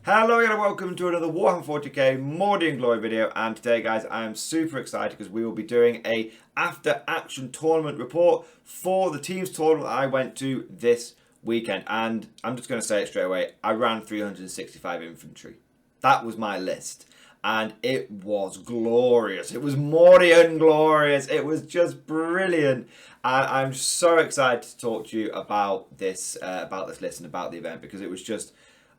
Hello and welcome to another Warhammer 40k Mordian Glory video, and today guys I am super excited because we will be doing a after action tournament report for the team's tournament that I went to this weekend. And I'm just going to say it straight away, I ran 365 infantry. That was my list and it was glorious. It was Mordian glorious. It was just brilliant, and I'm so excited to talk to you about this list and about the event because it was just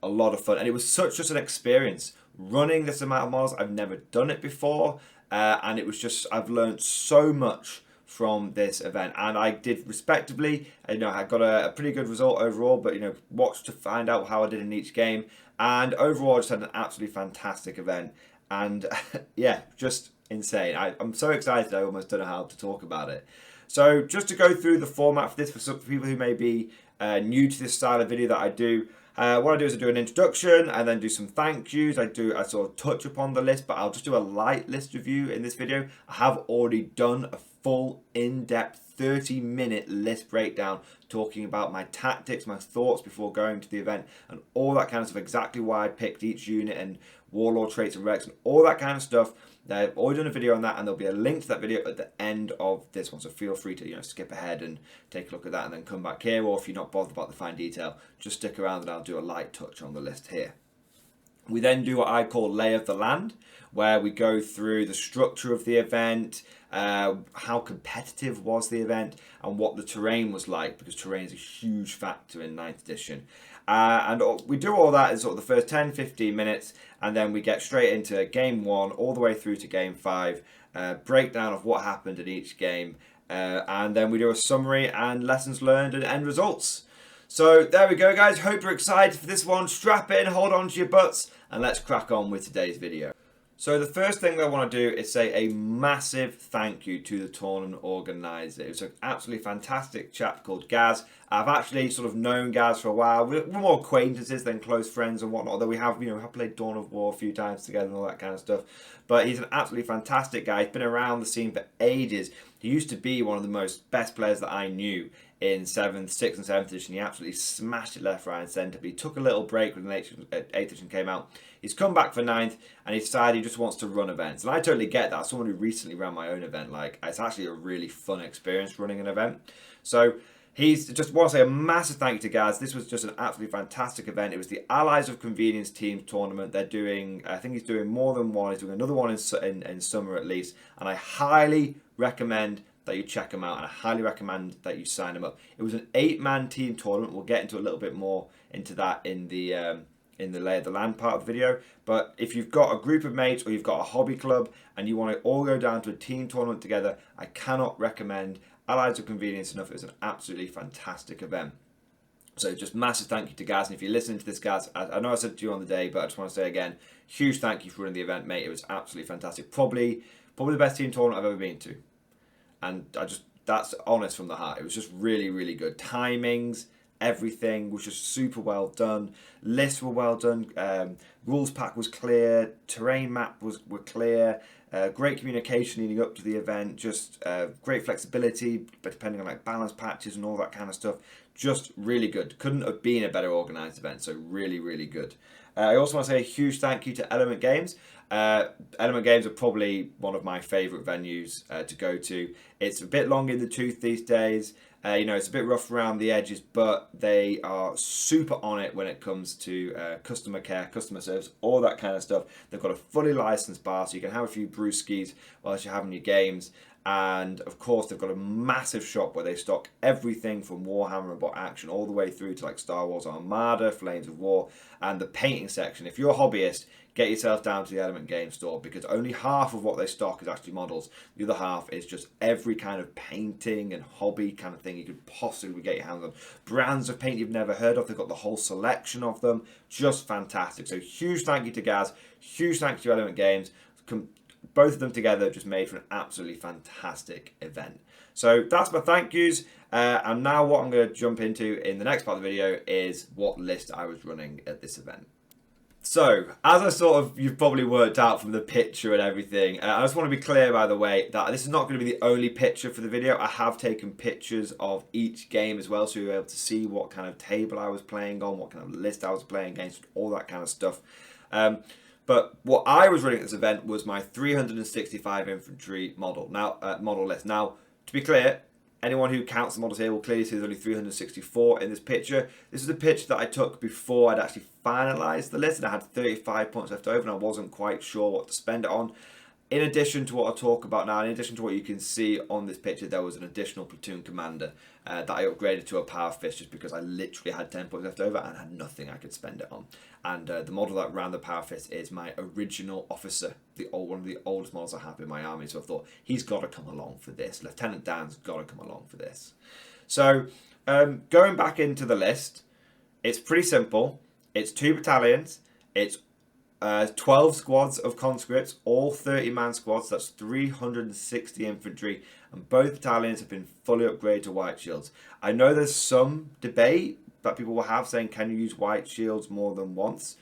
a lot of fun, and it was just an experience running this amount of models. I've never done it before, and it was just, I've learned so much from this event, and I did respectably. I got a pretty good result overall, but watch to find out how I did in each game. And overall, I just had an absolutely fantastic event, and yeah, just insane. I'm so excited I almost don't know how to talk about it. So just to go through the format for this, for some people who may be new to this style of video that I do, what I do is I do an introduction and then do some thank yous. I sort of touch upon the list, but I'll just do a light list review in this video. I have already done a full in-depth 30-minute list breakdown talking about my tactics, my thoughts before going to the event, and all that kind of stuff, exactly why I picked each unit and Warlord traits and recs and all that kind of stuff. I've already done a video on that, and there'll be a link to that video at the end of this one, so feel free to skip ahead and take a look at that and then come back here, or if you're not bothered about the fine detail, just stick around and I'll do a light touch on the list here. We then do what I call lay of the land, where we go through the structure of the event, how competitive was the event, and what the terrain was like, because terrain is a huge factor in 9th edition. And we do all that in sort of the first 10-15 minutes, and then we get straight into game 1 all the way through to game 5, breakdown of what happened in each game, and then we do a summary and lessons learned and end results. So there we go guys, hope you're excited for this one. Strap in, hold on to your butts, and let's crack on with today's video. So the first thing that I want to do is say a massive thank you to the tournament organizer. It was an absolutely fantastic chap called Gaz. I've actually sort of known Gaz for a while. We're more acquaintances than close friends and whatnot, although we have, have played Dawn of War a few times together and all that kind of stuff. But he's an absolutely fantastic guy. He's been around the scene for ages. He used to be one of the best players that I knew in 6th and 7th edition. He absolutely smashed it left, right and centre, but he took a little break when 8th edition came out. He's come back for 9th and he decided he just wants to run events, and I totally get that. As someone who recently ran my own event, it's actually a really fun experience running an event. So he's just want to say a massive thank you to Gaz. This was just an absolutely fantastic event. It was the Allies of Convenience team tournament. They're doing, I think he's doing more than one. He's doing another one in summer at least, and I highly recommend that you check them out, and I highly recommend that you sign them up. It was an 8-man team tournament. We'll get into a little bit more into that in the lay of the land part of the video. But if you've got a group of mates or you've got a hobby club and you want to all go down to a team tournament together, I cannot recommend Allies of Convenience enough. It was an absolutely fantastic event. So just massive thank you to Gaz, and if you're listening to this, Gaz, I know I said it to you on the day, but I just want to say again, huge thank you for running the event, mate. It was absolutely fantastic. Probably the best team tournament I've ever been to. And that's honest from the heart. It was just really, really good. Timings, everything was just super well done. Lists were well done. Rules pack was clear. Terrain map were clear. Great communication leading up to the event. Just great flexibility, but depending on balance patches and all that kind of stuff. Just really good. Couldn't have been a better organised event. So really, really good. I also want to say a huge thank you to Element Games. Element Games are probably one of my favourite venues to go to. It's a bit long in the tooth these days. It's a bit rough around the edges, but they are super on it when it comes to customer care, customer service, all that kind of stuff. They've got a fully licensed bar, so you can have a few brewskis whilst you're having your games. And of course, they've got a massive shop where they stock everything from Warhammer and Bot Action all the way through to Star Wars Armada, Flames of War, and the painting section. If you're a hobbyist, get yourself down to the Element Game store, because only half of what they stock is actually models. The other half is just every kind of painting and hobby kind of thing you could possibly get your hands on. Brands of paint you've never heard of. They've got the whole selection of them. Just fantastic. So huge thank you to Gaz. Huge thank you to Element Games. Both of them together just made for an absolutely fantastic event. So that's my thank yous. And now what I'm going to jump into in the next part of the video is what list I was running at this event. So, as you've probably worked out from the picture and everything, I just want to be clear, by the way, that this is not going to be the only picture for the video. I have taken pictures of each game as well, so you're able to see what kind of table I was playing on, what kind of list I was playing against, all that kind of stuff. But what I was running at this event was my 365 infantry model list. Now, to be clear, anyone who counts the models here will clearly see there's only 364 in this picture. This is a picture that I took before I'd actually finalised the list, and I had 35 points left over and I wasn't quite sure what to spend it on. In addition to what I'll talk about now, in addition to what you can see on this picture, there was an additional platoon commander that I upgraded to a power fist just because I literally had 10 points left over and had nothing I could spend it on. And the model that ran the power fist is my original officer, one of the oldest models I have in my army. So I thought, he's got to come along for this. Lieutenant Dan's got to come along for this. So going back into the list, it's pretty simple. It's 2 battalions. It's 12 squads of conscripts, all 30-man squads. That's 360 infantry, and both battalions have been fully upgraded to white shields. I know there's some debate that people will have saying, can you use white shields more than once?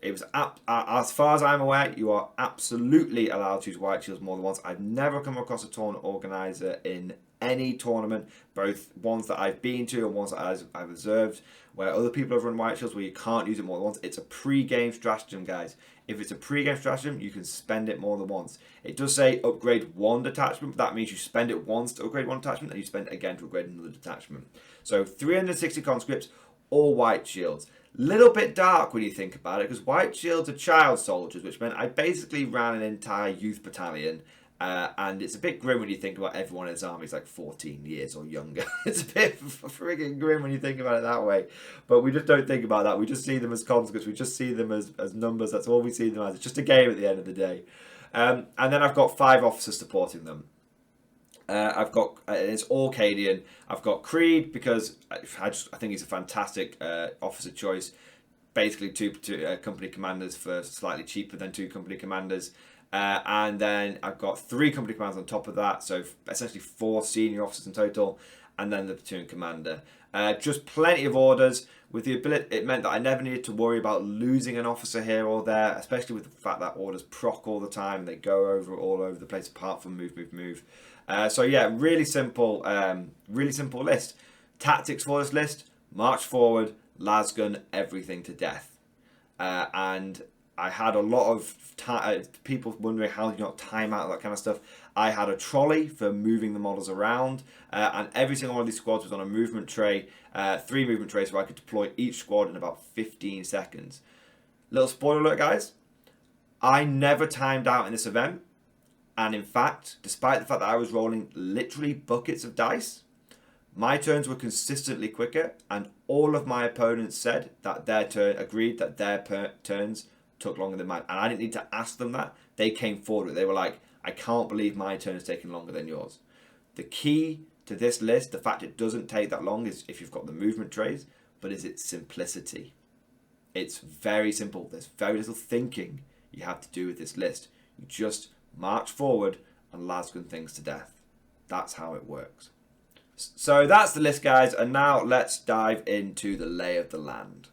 It was as far as I'm aware, you are absolutely allowed to use white shields more than once. I've never come across a tournament organizer in any tournament, both ones that I've been to and ones that I've observed, where other people have run white shields where you can't use it more than once. It's a pre-game stratagem, guys. If it's a pre-game stratagem, you can spend it more than once. It does say upgrade one detachment, but that means you spend it once to upgrade one detachment, and you spend it again to upgrade another detachment. So 360 conscripts, all white shields. Little bit dark when you think about it, because white shields are child soldiers, which meant I basically ran an entire youth battalion. And it's a bit grim when you think about everyone in his army is like 14 years or younger. It's a bit friggin' grim when you think about it that way. But we just don't think about that. We just see them as conscripts. We just see them as numbers. That's all we see them as. It's just a game at the end of the day. And then I've got 5 officers supporting them. I've got, it's all Cadian. I've got Creed because I think he's a fantastic officer choice. Basically 2 company commanders for slightly cheaper than 2 company commanders. And then I've got 3 company commanders on top of that, so essentially 4 senior officers in total, and then the platoon commander. Just plenty of orders. With the ability, it meant that I never needed to worry about losing an officer here or there, especially with the fact that orders proc all the time. They go all over the place, apart from move. So yeah, really simple list. Tactics for this list: march forward, lasgun, everything to death, and I had a lot of people wondering how you not time out, that kind of stuff. I had a trolley for moving the models around, and every single one of these squads was on a movement tray, 3 movement trays, so I could deploy each squad in about 15 seconds. Little spoiler alert, guys. I never timed out in this event, and in fact, despite the fact that I was rolling literally buckets of dice, my turns were consistently quicker, and all of my opponents said that agreed that their turns took longer than mine, and I didn't need to ask them that. They came forward. They were like, I can't believe my turn is taking longer than yours. The key to this list, the fact it doesn't take that long, is if you've got the movement trays, but is its simplicity. It's very simple. There's very little thinking you have to do with this list. You just march forward and lasgun things to death. That's how it works. So that's the list, guys, and now let's dive into the lay of the land.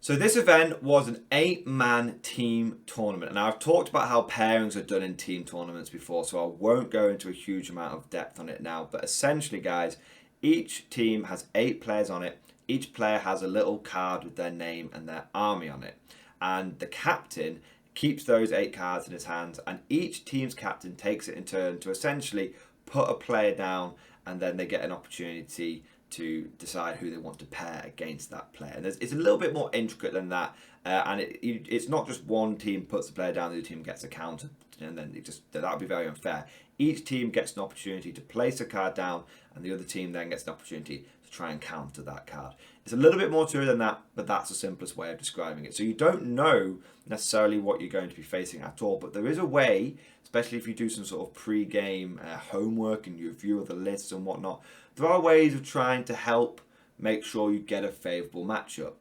So this event was an 8-man team tournament. And I've talked about how pairings are done in team tournaments before, so I won't go into a huge amount of depth on it now. But essentially, guys, each team has 8 players on it. Each player has a little card with their name and their army on it. And the captain keeps those 8 cards in his hands, and each team's captain takes it in turn to essentially put a player down, and then they get an opportunity to decide who they want to pair against that player. And it's a little bit more intricate than that, and it's not just one team puts the player down, the other team gets a counter, and then that would be very unfair. Each team gets an opportunity to place a card down, and the other team then gets an opportunity to try and counter that card. It's a little bit more to it than that, but that's the simplest way of describing it. So you don't know necessarily what you're going to be facing at all, but there is a way, especially if you do some sort of pre-game homework and you review the lists and whatnot, there are ways of trying to help make sure you get a favourable matchup.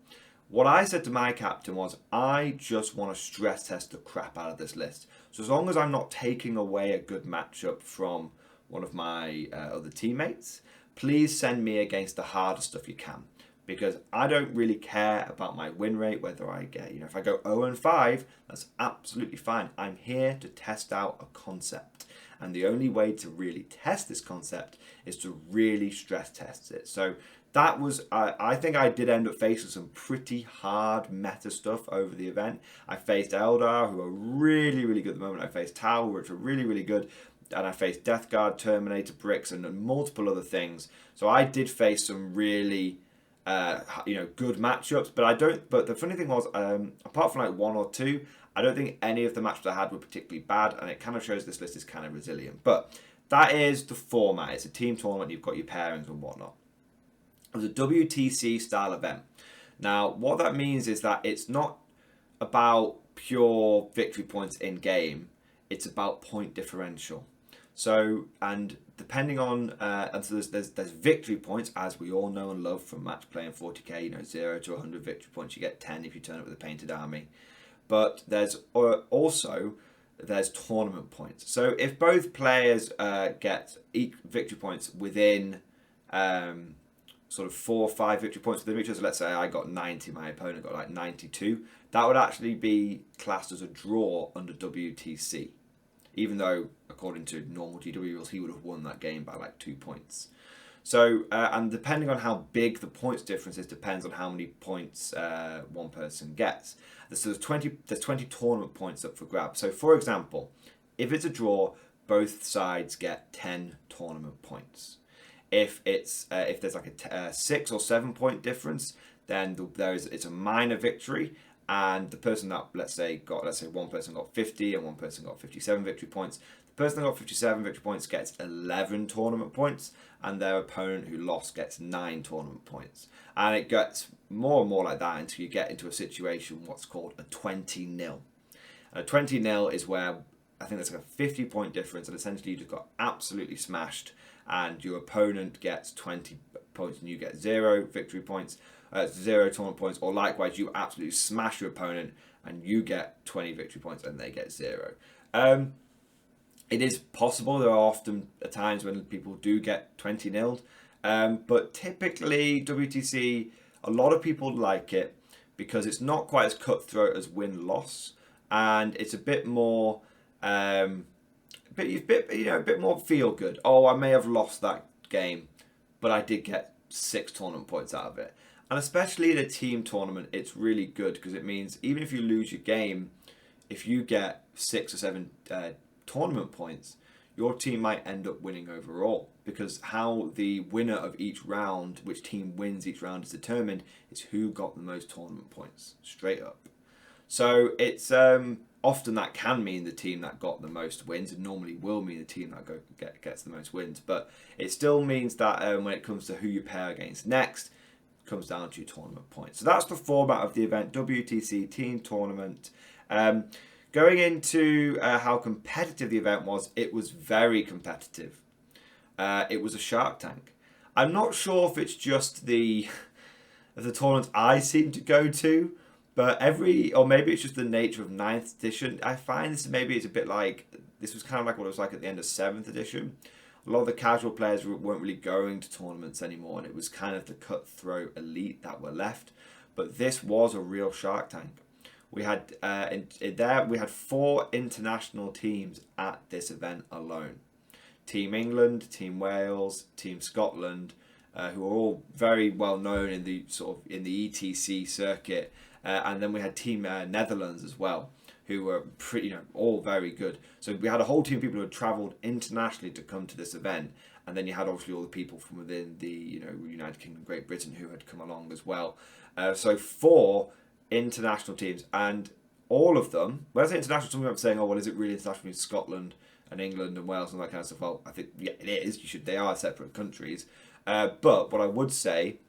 What I said to my captain was, I just want to stress test the crap out of this list. So as long as I'm not taking away a good matchup from one of my other teammates, please send me against the harder stuff you can. because I don't really care about my win rate, whether I get, if I go 0-5, that's absolutely fine. I'm here to test out a concept. And the only way to really test this concept is to really stress test it. So that was, I think I did end up facing some pretty hard meta stuff over the event. I faced Eldar, who are really, really good at the moment. I faced Tau, which are really, really good. And I faced Death Guard, Terminator, Bricks, and multiple other things. So I did face some really good matchups, but the funny thing was, apart from like one or two, I don't think any of the matchups I had were particularly bad, and it kind of shows this list is kind of resilient. But that is the format. It's a team tournament. You've got your pairings and whatnot. It was a WTC style event. Now, what that means is that it's not about pure victory points in game. It's about point differential. So, and depending on, and so there's victory points, as we all know and love from match play in 40k, 0 to 100 victory points. You get 10 if you turn up with a painted army. But there's also tournament points. So if both players get victory points within sort of 4 or 5 victory points within each other, so let's say I got 90, my opponent got like 92, that would actually be classed as a draw under WTC. Even though, according to normal GW rules, he would have won that game by like 2 points. So, and depending on how big the points difference is, depends on how many points one person gets. So there's 20 tournament points up for grabs. So, for example, if it's a draw, both sides get 10 tournament points. If there's like a 6 or 7 point difference, then it's a minor victory. And the person that, let's say one person got 50 and one person got 57 victory points. The person that got 57 victory points gets 11 tournament points, and their opponent who lost gets 9 tournament points. And it gets more and more like that until you get into a situation what's called a 20-0. A 20-0 is where I think there's like a 50-point difference, and essentially you just got absolutely smashed, and your opponent gets 20 points and you get 0 victory points. 0 tournament points, or likewise you absolutely smash your opponent and you get 20 victory points and they get 0. It is possible, there are often times when people do get 20-0'd, but typically WTC, a lot of people like it because it's not quite as cutthroat as win-loss, and it's a bit more a bit more feel good. Oh, I may have lost that game, but I did get 6 tournament points out of it. And especially in a team tournament, it's really good because it means even if you lose your game, if you get 6 or 7 tournament points, your team might end up winning overall, because how the winner of each round, which team wins each round, is determined is who got the most tournament points, straight up. So it's often that can mean the team that got the most wins, and normally will mean the team that gets the most wins. But it still means that when it comes to who you pair against next, comes down to tournament points. So that's the format of the event, WTC team tournament. Going into how competitive the event was, it was very competitive. It was a Shark Tank. I'm not sure if it's just the tournaments I seem to go to, but or maybe it's just the nature of 9th edition. I find this it's a bit like, this was kind of like what it was like at the end of 7th edition. A lot of the casual players weren't really going to tournaments anymore, and it was kind of the cutthroat elite that were left. But this was a real Shark Tank. We had we had 4 international teams at this event alone. Team England, Team Wales, Team Scotland, who are all very well known in the ETC circuit, and then we had Team Netherlands as well, who were pretty, all very good. So we had a whole team of people who had travelled internationally to come to this event, and then you had obviously all the people from within the United Kingdom, Great Britain, who had come along as well. So 4 international teams, and all of them. When I say international, some people are saying, "Oh, well, is it really international in Scotland and England and Wales and that kind of stuff?" Well, I think it is. They are separate countries. But what I would say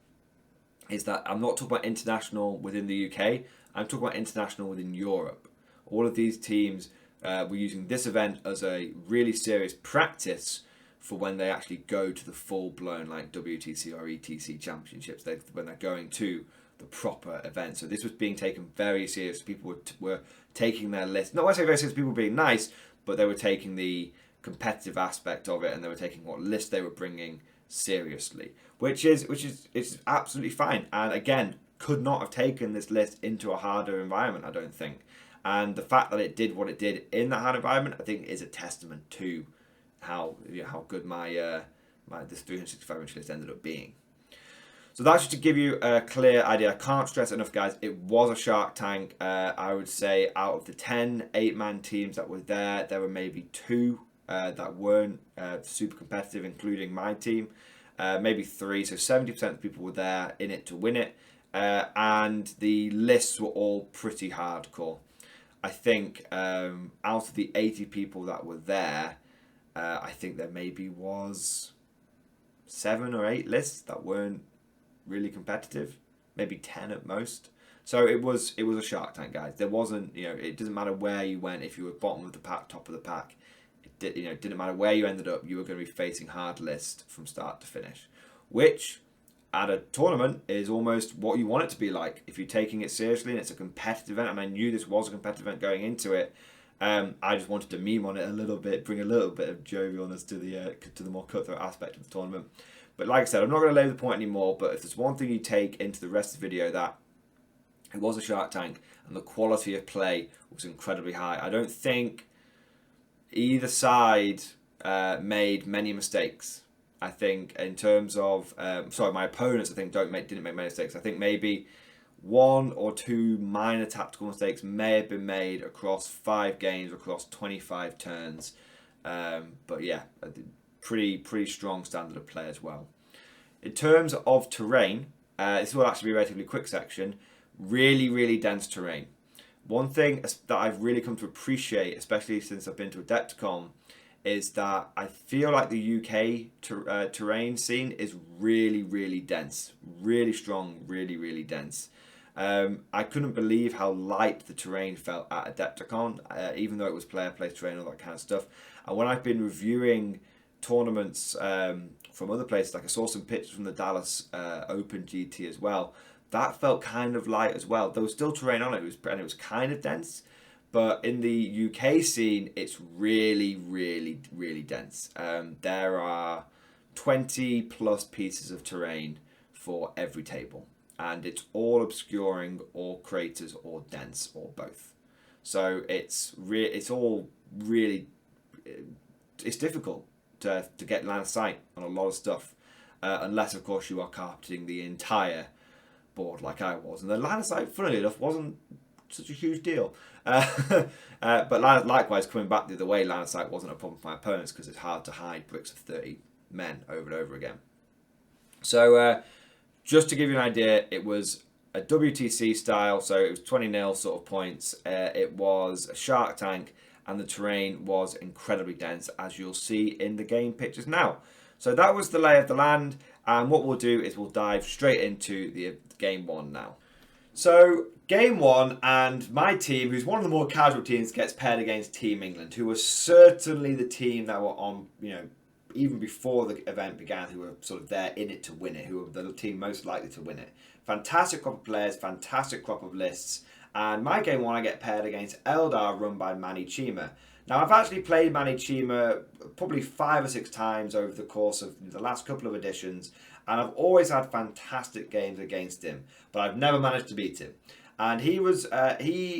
is that I'm not talking about international within the UK. I'm talking about international within Europe. All of these teams were using this event as a really serious practice for when they actually go to the full-blown like WTC or ETC championships, when they're going to the proper event. So this was being taken very serious. People were taking their list. Not necessarily very serious, people were being nice, but they were taking the competitive aspect of it, and they were taking what list they were bringing seriously, which is it's absolutely fine. And again, could not have taken this list into a harder environment, I don't think. And the fact that it did what it did in that hard environment, I think, is a testament to how good my this 365 inch list ended up being. So that's just to give you a clear idea. I can't stress enough, guys. It was a Shark Tank. I would say out of the 10 8-man teams that were there were maybe 2 that weren't super competitive, including my team. Maybe 3. So 70% of the people were there in it to win it. And the lists were all pretty hardcore. I think out of the 80 people that were there, I think there maybe was 7 or 8 lists that weren't really competitive, maybe 10 at most. So it was a Shark Tank, guys. There wasn't, it doesn't matter where you went. If you were bottom of the pack, top of the pack, it didn't matter where you ended up. You were going to be facing hard lists from start to finish, which at a tournament is almost what you want it to be like. If you're taking it seriously and it's a competitive event, and I knew this was a competitive event going into it, I just wanted to meme on it a little bit, bring a little bit of jovialness to the more cutthroat aspect of the tournament. But like I said, I'm not going to labour the point anymore, but if there's one thing you take into the rest of the video, that it was a Shark Tank and the quality of play was incredibly high. I don't think either side made many mistakes. I think in terms of, my opponents, I think didn't make many mistakes. I think maybe 1 or 2 minor tactical mistakes may have been made across 5 games, across 25 turns. But yeah, pretty strong standard of play as well. In terms of terrain, this will actually be a relatively quick section. Really dense terrain. One thing that I've really come to appreciate, especially since I've been to Adepticon, is that I feel like the UK terrain scene is really dense, really strong, really dense. I couldn't believe how light the terrain felt at Adepticon, even though it was player-place terrain, all that kind of stuff. And when I've been reviewing tournaments from other places, like I saw some pictures from the Dallas Open GT as well, that felt kind of light as well. There was still terrain on it, and it was kind of dense. But in the UK scene, it's really dense. There are 20 plus pieces of terrain for every table, and it's all obscuring or craters or dense or both. So it's difficult to get line of sight on a lot of stuff, unless of course you are carpeting the entire board like I was. And the line of sight, funnily enough, wasn't such a huge deal. But likewise, coming back the other way, line of sight wasn't a problem for my opponents because it's hard to hide bricks of 30 men over and over again. So just to give you an idea, it was a WTC style, so it was 20-0 sort of points. It was a Shark Tank, and the terrain was incredibly dense, as you'll see in the game pictures now. So that was the lay of the land, and what we'll do is we'll dive straight into the game 1 now. So game 1, and my team, who's one of the more casual teams, gets paired against Team England, who was certainly the team that were on, even before the event began, who were sort of there in it to win it, who were the team most likely to win it. Fantastic crop of players, fantastic crop of lists. And my game 1, I get paired against Eldar, run by Manny Chima. Now, I've actually played Manny Chima probably 5 or 6 times over the course of the last couple of editions, and I've always had fantastic games against him, but I've never managed to beat him. And he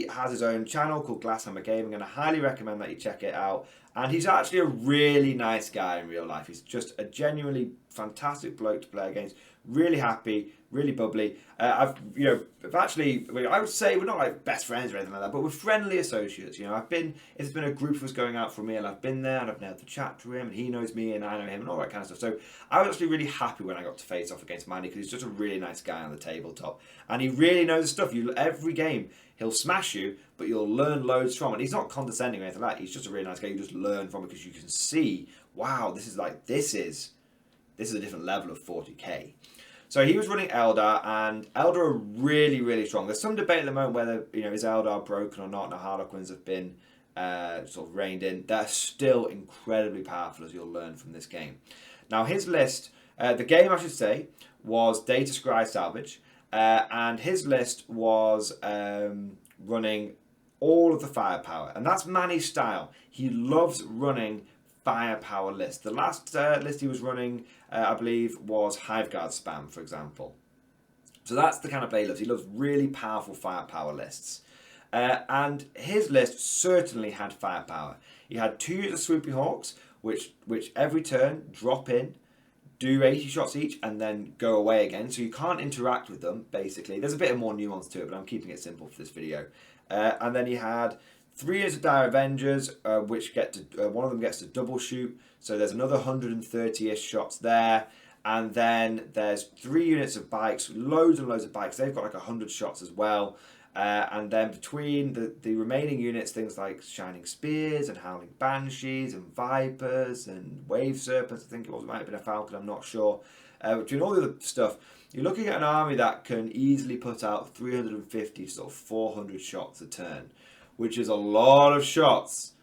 has his own channel called Glasshammer Gaming, and I highly recommend that you check it out. And he's actually a really nice guy in real life. He's just a genuinely fantastic bloke to play against. Really happy, really bubbly. I would say we're not like best friends or anything like that, but we're friendly associates. It's been a group of us going out for a meal. I've been there and I've been able to chat to him, and he knows me and I know him and all that kind of stuff. So I was actually really happy when I got to face off against Manny, because he's just a really nice guy on the tabletop, and he really knows the stuff. Every game he'll smash you, but you'll learn loads from it. He's not condescending or anything like that. He's just a really nice guy. You just learn from it because you can see, wow, this is a different level of 40k. So he was running Eldar, and Eldar are really strong. There's some debate at the moment whether is Eldar broken or not. Now Harlequins have been sort of reined in. They're still incredibly powerful, as you'll learn from this game. Now his list, the game I should say, was Data Scry Salvage, and his list was running all of the firepower, and that's Manny's style. He loves running firepower list. The last list he was running, I believe, was Hiveguard spam, for example. So that's the kind of play he loves. He loves really powerful firepower lists. And his list certainly had firepower. He had 2 units of Swoopy Hawks, which every turn drop in, do 80 shots each, and then go away again. So you can't interact with them, basically. There's a bit more nuance to it, but I'm keeping it simple for this video. And then he had 3 units of Dire Avengers, which get to one of them gets to double shoot. So there's another 130-ish shots there. And then there's 3 units of bikes, loads and loads of bikes. They've got like 100 shots as well. And then between the remaining units, things like Shining Spears and Howling Banshees and Vipers and Wave Serpents, I think it was, it might have been a Falcon, I'm not sure. Between all the other stuff, you're looking at an army that can easily put out 350 to sort of 400 shots a turn, which is a lot of shots.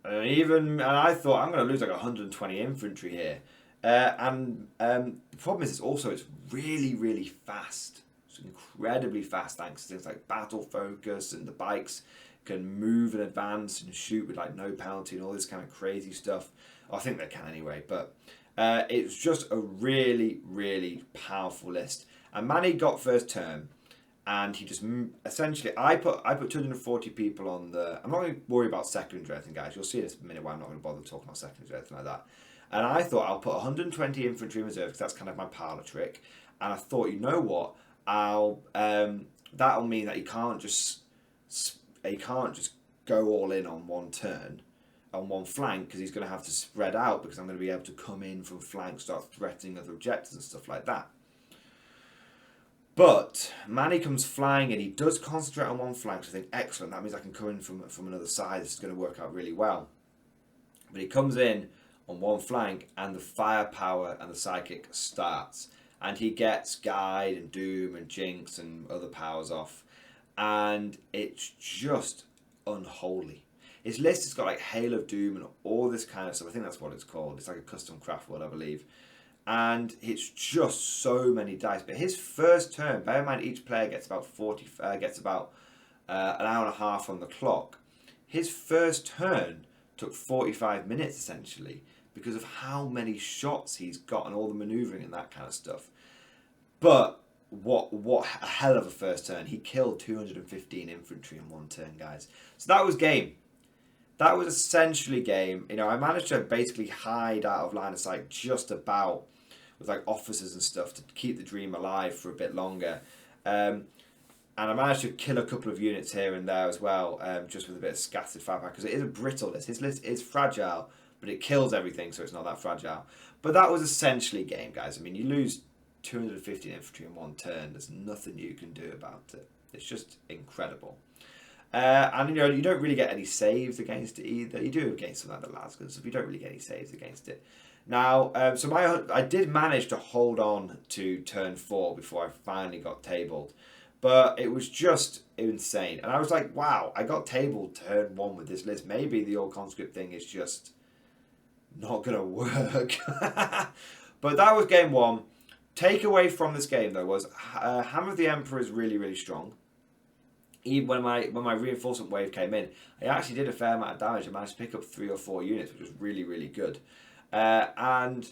And I thought, I'm going to lose like 120 infantry here. The problem is it's really, really fast. It's incredibly fast thanks to things like battle focus, and the bikes can move and advance and shoot with like no penalty and all this kind of crazy stuff. I think they can anyway, but it's just a really, really powerful list. And Manny got first turn, and he just essentially, I put 240 people on the. I'm not going to worry about secondaries or anything, guys. You'll see in a minute why I'm not going to bother talking about secondaries or anything like that. And I thought I'll put 120 infantry in reserve because that's kind of my parlour trick. And I thought, you know what? That'll mean that you can't just go all in on one turn, on one flank, because he's going to have to spread out, because I'm going to be able to come in from flank, start threatening other objectives and stuff like that. But Manny comes flying in. He does concentrate on one flank, so I think excellent. That means I can come in from another side. This is going to work out really well. But he comes in on one flank, and the firepower and the psychic starts. And he gets Guide and Doom and Jinx and other powers off. And it's just unholy. His list has got like Hail of Doom and all this kind of stuff. I think that's what it's called. It's like a custom craft word, I believe. And it's just so many dice. But his first turn, bear in mind each player gets about an hour and a half on the clock. His first turn took 45 minutes essentially, because of how many shots he's got and all the manoeuvring and that kind of stuff. But what a hell of a first turn. He killed 215 infantry in one turn, guys. So that was game. That was essentially game. You know, I managed to basically hide out of line of sight just about with like officers and stuff to keep the dream alive for a bit longer. And I managed to kill a couple of units here and there as well, just with a bit of scattered firepower, because it is a brittle list. His list is fragile, but it kills everything, so it's not that fragile. But that was essentially game, guys. I mean, you lose 215 infantry in one turn. There's nothing you can do about it. It's just incredible. And, you know, you don't really get any saves against it either. You do against something like the Lasgars, so you don't really get any saves against it. Now, I did manage to hold on to turn 4 before I finally got tabled. But it was just insane. And I was like, wow, I got tabled turn 1 with this list. Maybe the old conscript thing is just not going to work. But that was game 1. Takeaway from this game, though, was Hammer of the Emperor is really, really strong. Even when my reinforcement wave came in, I actually did a fair amount of damage. I managed to pick up 3 or 4 units, which was really, really good. The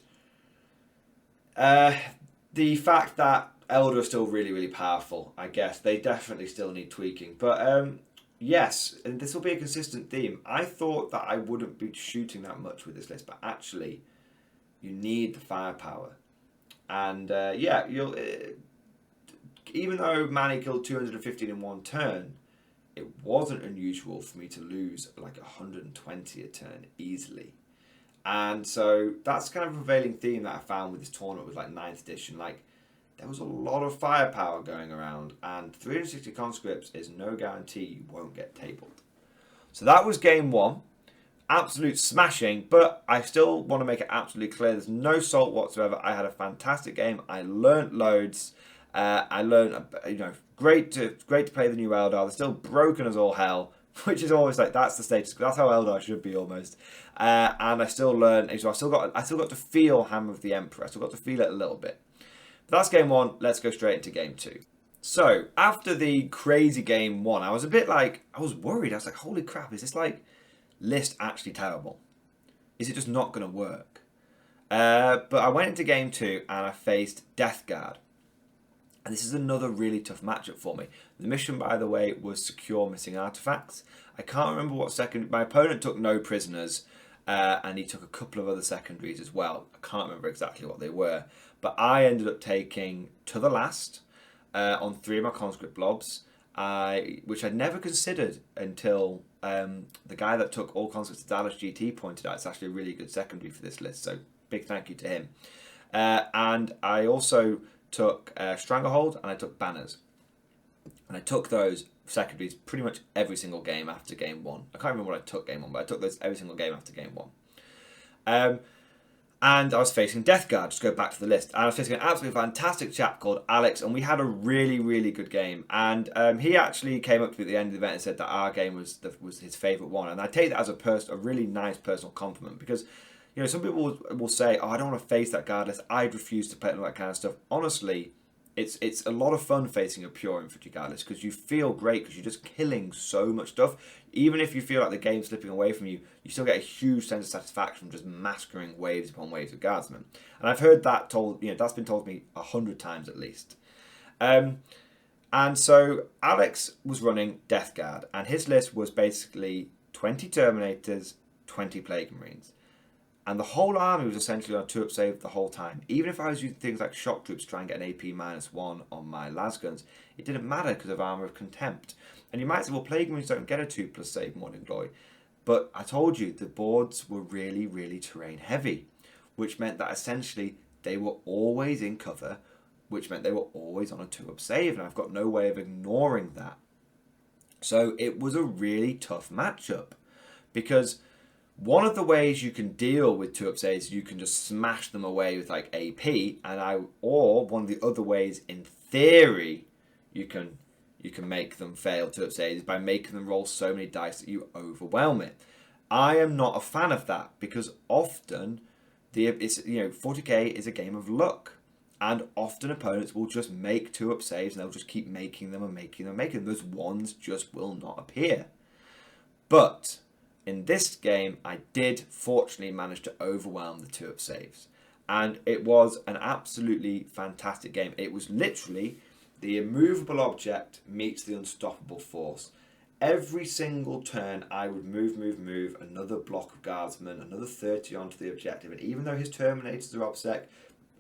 fact that Eldar are still really, really powerful, I guess. They definitely still need tweaking. But yes, and this will be a consistent theme. I thought that I wouldn't be shooting that much with this list, but actually, you need the firepower. And yeah, even though Manny killed 215 in one turn, it wasn't unusual for me to lose like 120 a turn easily. And so that's kind of a prevailing theme that I found with this tournament with like 9th edition. Like, there was a lot of firepower going around, and 360 conscripts is no guarantee you won't get tabled. So that was game 1. Absolute smashing, but I still want to make it absolutely clear there's no salt whatsoever. I had a fantastic game. I learnt loads. I learned, you know, great to play the new Eldar. They're still broken as all hell, which is always like, that's the status. That's how Eldar should be almost. And I still learned. So I still got to feel Hammer of the Emperor. I still got to feel it a little bit. But that's game 1. Let's go straight into game 2. So after the crazy game 1, I was a bit like, I was worried. I was like, holy crap, is this like list actually terrible? is it just not going to work? But I went into game 2 and I faced Death Guard. And this is another really tough matchup for me. The mission, by the way, was secure missing artifacts. I can't remember what second. My opponent took no prisoners, and he took a couple of other secondaries as well. I can't remember exactly what they were. But I ended up taking To the Last on 3 of my conscript blobs, which I'd never considered until the guy that took all conscripts to Dallas GT pointed out it's actually a really good secondary for this list. So big thank you to him. And I also took Stranglehold and I took Banners. And I took those secondaries pretty much every single game after game 1. I can't remember what I took game 1, but I took those every single game after game 1. And I was facing Death Guard, just go back to the list. And I was facing an absolutely fantastic chap called Alex, and we had a really, really good game. And he actually came up to me at the end of the event and said that our game was his favourite one. And I take that as a really nice personal compliment, because you know, some people will say, oh, I don't want to face that guard list. I'd refuse to play it and all that kind of stuff. Honestly, it's a lot of fun facing a pure infantry guard list, because you feel great because you're just killing so much stuff. Even if you feel like the game's slipping away from you, you still get a huge sense of satisfaction from just massacring waves upon waves of guardsmen. And I've heard that told, you know, that's been told to me 100 times at least. And so Alex was running Death Guard, and his list was basically 20 Terminators, 20 Plague Marines. And the whole army was essentially on a 2-up save the whole time. Even if I was using things like shock troops to try and get an AP -1 on my lasguns, it didn't matter because of Armour of Contempt. And you might say, well, Plague Marines don't get a 2+ save Morning Glory. But I told you, the boards were really, really terrain heavy, which meant that essentially they were always in cover, which meant they were always on a 2-up save. And I've got no way of ignoring that. So it was a really tough matchup, because one of the ways you can deal with 2-up saves, you can just smash them away with like AP, or one of the other ways, in theory, you can make them fail 2-up saves by making them roll so many dice that you overwhelm it. I am not a fan of that, because often 40k is a game of luck, and often opponents will just make 2-up saves and they'll just keep making them and making them and making them. Those ones just will not appear. But in this game, I did fortunately manage to overwhelm the 2-up saves. And it was an absolutely fantastic game. It was literally the immovable object meets the unstoppable force. Every single turn, I would move, another block of guardsmen, another 30 onto the objective. And even though his Terminators are OBSEC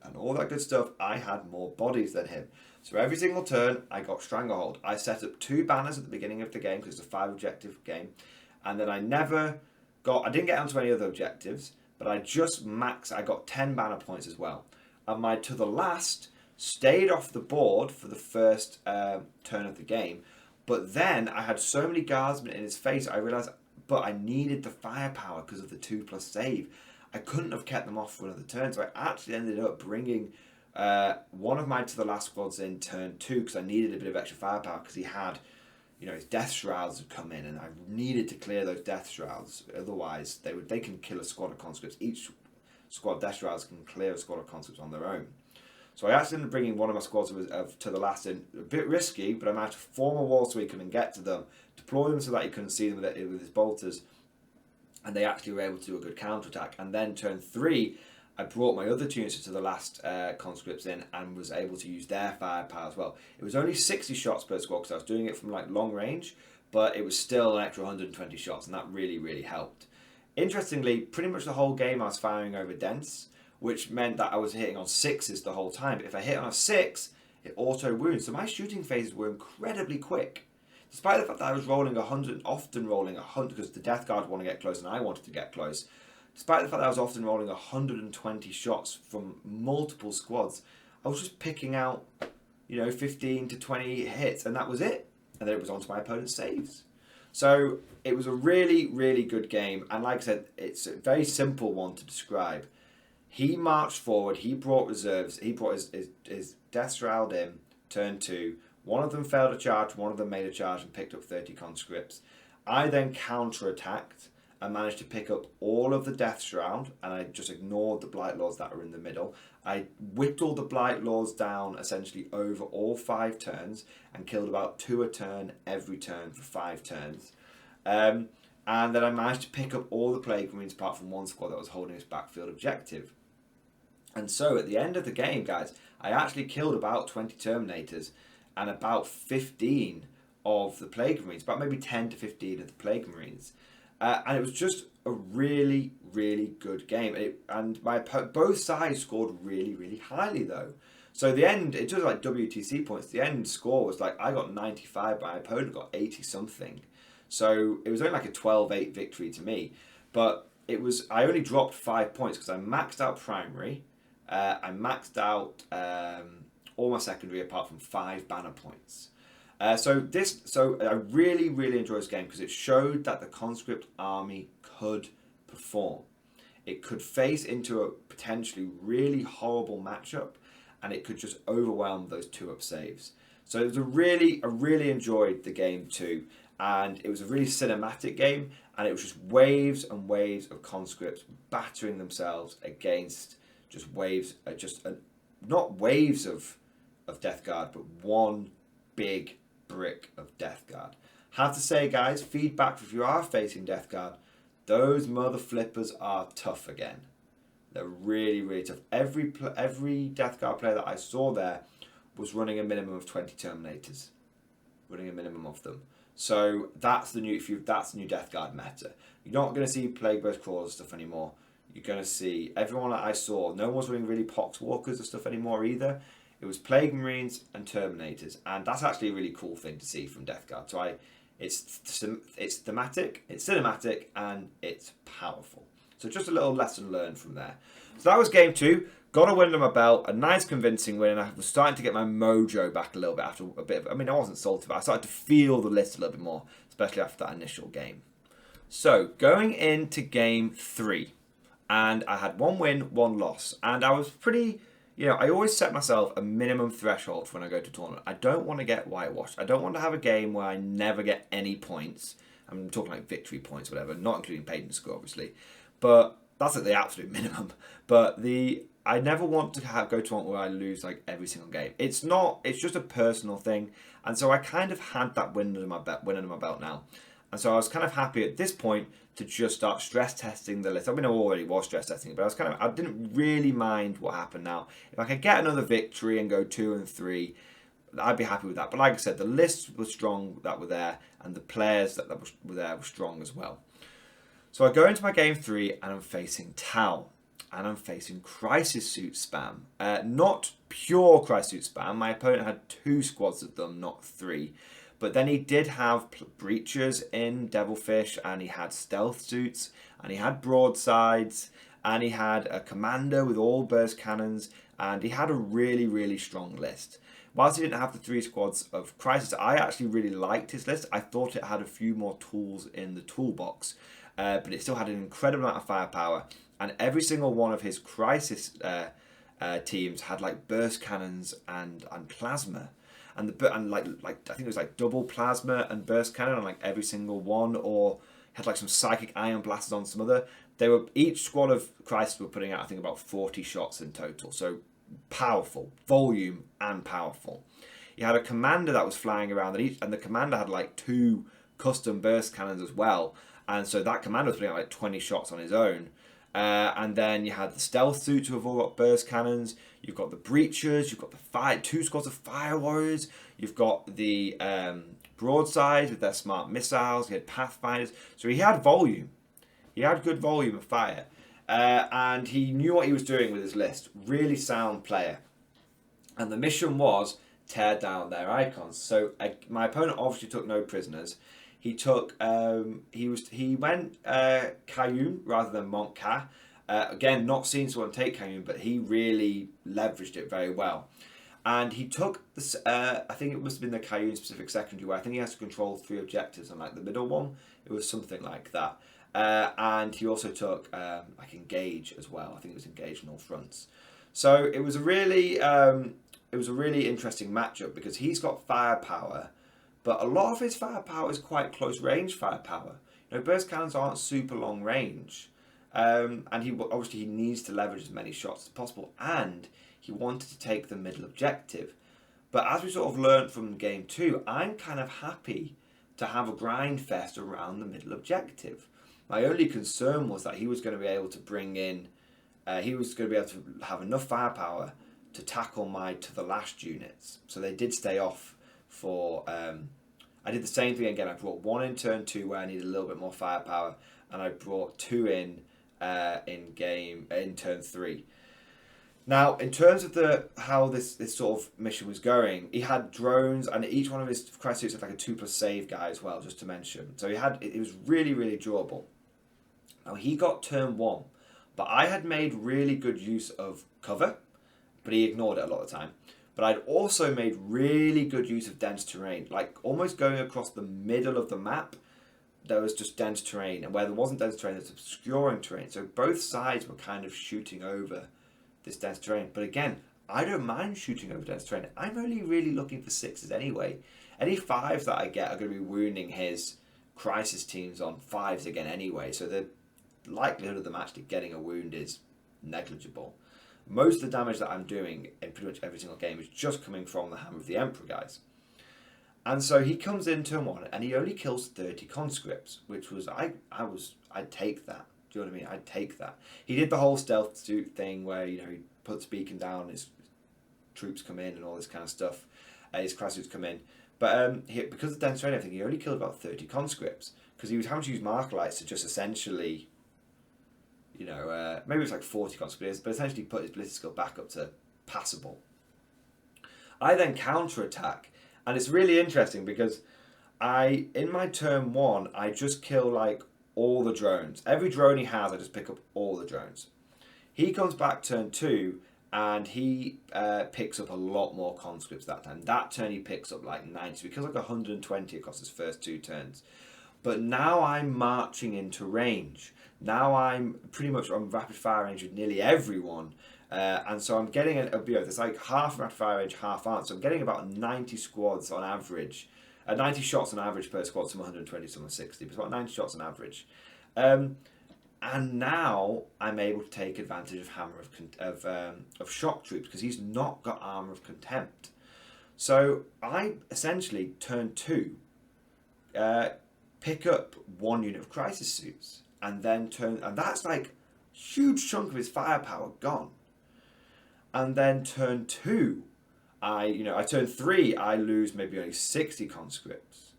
and all that good stuff, I had more bodies than him. So every single turn, I got Stranglehold. I set up 2 banners at the beginning of the game, because it's a 5-objective game. And then I didn't get onto any other objectives, but I got 10 banner points as well. And my To the Last stayed off the board for the first turn of the game, but then I had so many guardsmen in his face, I realised, but I needed the firepower because of the 2+ save. I couldn't have kept them off for another turn, so I actually ended up bringing one of my To the Last squads in turn 2, because I needed a bit of extra firepower, because he had, you know, his Death Shrouds had come in, and I needed to clear those Death Shrouds. Otherwise, they can kill a squad of conscripts. Each squad of Death Shrouds can clear a squad of conscripts on their own. So I actually ended up bringing one of my squads To the Last in. A bit risky, but I managed to form a wall so he couldn't get to them, deploy them so that he couldn't see them with his bolters, and they actually were able to do a good counter-attack. And then turn 3, I brought my other units To the Last conscripts in and was able to use their firepower as well. It was only 60 shots per squad, because I was doing it from like long range, but it was still an extra 120 shots, and that really, really helped. Interestingly, pretty much the whole game I was firing over dense, which meant that I was hitting on 6s the whole time. But if I hit on a 6, it auto wounds. So my shooting phases were incredibly quick, despite the fact that I was rolling 100, often rolling 100, because the Death Guard want to get close and I wanted to get close. Despite the fact that I was often rolling 120 shots from multiple squads, I was just picking out, 15 to 20 hits, and that was it. And then it was on to my opponent's saves. So it was a really, really good game. And like I said, it's a very simple one to describe. He marched forward, he brought reserves, he brought his Death Shroud in, turn 2. One of them failed a charge, one of them made a charge and picked up 30 conscripts. I then counter-attacked and managed to pick up all of the Death Shroud, and I just ignored the Blight Lords that were in the middle. I whittled the Blight Lords down essentially over all 5 turns and killed about 2 a turn every turn for 5 turns. And then I managed to pick up all the Plague Marines apart from one squad that was holding its backfield objective. And so at the end of the game, guys, I actually killed about 20 Terminators and about 15 of the Plague Marines, about maybe 10 to 15 of the Plague Marines. And it was just a really, really good game. And both sides scored really, really highly, though. So the end, it was like WTC points. The end score was like, I got 95, my opponent got 80-something. So it was only like a 12-8 victory to me. But I only dropped 5 points because I maxed out primary. I maxed out all my secondary apart from 5 banner points. So I really, really enjoyed this game because it showed that the conscript army could perform. It could face into a potentially really horrible matchup, and it could just overwhelm those 2-up saves. So it was I really enjoyed the game too, and it was a really cinematic game, and it was just waves and waves of conscripts battering themselves against just waves, not waves of Death Guard, but one big brick of Death Guard. Have to say, guys, feedback if you are facing Death Guard, those mother flippers are tough again. They're really, really tough. Every Death Guard player that I saw there was running a minimum of 20 Terminators, running a minimum of them. So that's the new Death Guard meta. You're not going to see Plague Burst Crawlers stuff anymore. You're going to see everyone that I saw. No one's running really Pox Walkers or stuff anymore either. It was Plague Marines and Terminators, and that's actually a really cool thing to see from Death Guard. So it's thematic, it's cinematic, and it's powerful. So just a little lesson learned from there. So that was game 2. Got a win under my belt, a nice convincing win, and I was starting to get my mojo back a little bit after a bit of, I mean, I wasn't salty, but I started to feel the list a little bit more, especially after that initial game. So going into game 3, and I had 1 win, 1 loss, and I was pretty, I always set myself a minimum threshold for when I go to tournament. I don't want to get whitewashed. I don't want to have a game where I never get any points. I'm talking like victory points, whatever, not including paid score, obviously. But that's at the absolute minimum. But I never want to go to a tournament where I lose like every single game. It's just a personal thing. And so I kind of had that win under my belt now. And so I was kind of happy at this point to just start stress testing the list. I mean, I already was stress testing it, but I didn't really mind what happened now. If I could get another victory and go 2 and 3, I'd be happy with that. But like I said, the lists were strong that were there, and the players that were there were strong as well. So I go into my game 3, and I'm facing Tau, and I'm facing Crisis Suit spam. Not pure Crisis Suit spam. My opponent had 2 squads of them, not 3. But then he did have breachers in Devilfish, and he had stealth suits, and he had broadsides, and he had a commander with all burst cannons, and he had a really, really strong list. Whilst he didn't have the 3 squads of Crisis, I actually really liked his list. I thought it had a few more tools in the toolbox, but it still had an incredible amount of firepower, and every single one of his Crisis teams had like burst cannons and plasma. And like I think it was like double plasma and burst cannon on like every single one, or had like some psychic iron blasters on some other. Each squad of Crisis were putting out I think about 40 shots in total. So powerful, volume and powerful. You had a commander that was flying around, and the commander had like 2 custom burst cannons as well. And so that commander was putting out like 20 shots on his own. And then you had the stealth suits who have all got burst cannons. You've got the breachers. You've got the 2 squads of fire warriors. You've got the broadsides with their smart missiles. You had pathfinders. So he had volume. He had good volume of fire. And he knew what he was doing with his list. Really sound player. And the mission was tear down their icons. So my opponent obviously took no prisoners. He took he went Cayune rather than Montca. Again, not seen someone take Cayune, but he really leveraged it very well. And he took this. I think it must have been the Cayune specific secondary, where I think he has to control 3 objectives, and like the middle one, it was something like that. And he also took like Engage as well. I think it was Engage on all fronts. So it was a really interesting matchup because he's got firepower. But a lot of his firepower is quite close range firepower. Burst cannons aren't super long range. And he needs to leverage as many shots as possible. And he wanted to take the middle objective. But as we sort of learned from game 2, I'm kind of happy to have a grind fest around the middle objective. My only concern was that he was going to be able to bring in, he was going to be able to have enough firepower to tackle my to the last units. So they did stay off for, I did the same thing again. I brought 1 in turn 2 where I needed a little bit more firepower, and I brought 2 in turn 3. Now, in terms of how this sort of mission was going, he had drones, and each one of his crisis suits had like a 2+ save guy as well, just to mention. So it was really, really durable. Now, he got turn 1, but I had made really good use of cover, but he ignored it a lot of the time. But I'd also made really good use of dense terrain, like almost going across the middle of the map. There was just dense terrain, and where there wasn't dense terrain, there's obscuring terrain. So both sides were kind of shooting over this dense terrain. But again, I don't mind shooting over dense terrain. I'm only really looking for 6s anyway. Any 5s that I get are going to be wounding his crisis teams on 5s again anyway. So the likelihood of them actually getting a wound is negligible. Most of the damage that I'm doing in pretty much every single game is just coming from the Hammer of the Emperor guys. And so he comes in turn 1 and he only kills 30 conscripts, which was, I'd take that. Do you know what I mean? I'd take that. He did the whole stealth suit thing where, you know, he puts beacon down, his troops come in and all this kind of stuff. His crisis suits come in. But because of the dense terrain and everything, he only killed about 30 conscripts. Because he was having to use marker lights to just essentially, you know, maybe it was like 40 conscripts, but essentially put his ballistic skill back up to passable. I then counterattack, and it's really interesting because in my turn 1, I just kill like all the drones. Every drone he has, I just pick up all the drones. He comes back turn 2, and he picks up a lot more conscripts that time. That turn he picks up like 90, because like 120 across his first 2 turns. But now I'm marching into range. Now I'm pretty much on rapid fire range with nearly everyone. And so I'm getting, there's like half rapid fire range, half aren't. So I'm getting about 90 squads on average. 90 shots on average per squad, some 120, some 60. But it's about 90 shots on average. And now I'm able to take advantage of Hammer of Shock Troops, because he's not got Armour of Contempt. So I essentially turn 2, pick up 1 unit of crisis suits, and then and that's like a huge chunk of his firepower gone. And then turn 2, I turn 3, I lose maybe only 60 conscripts.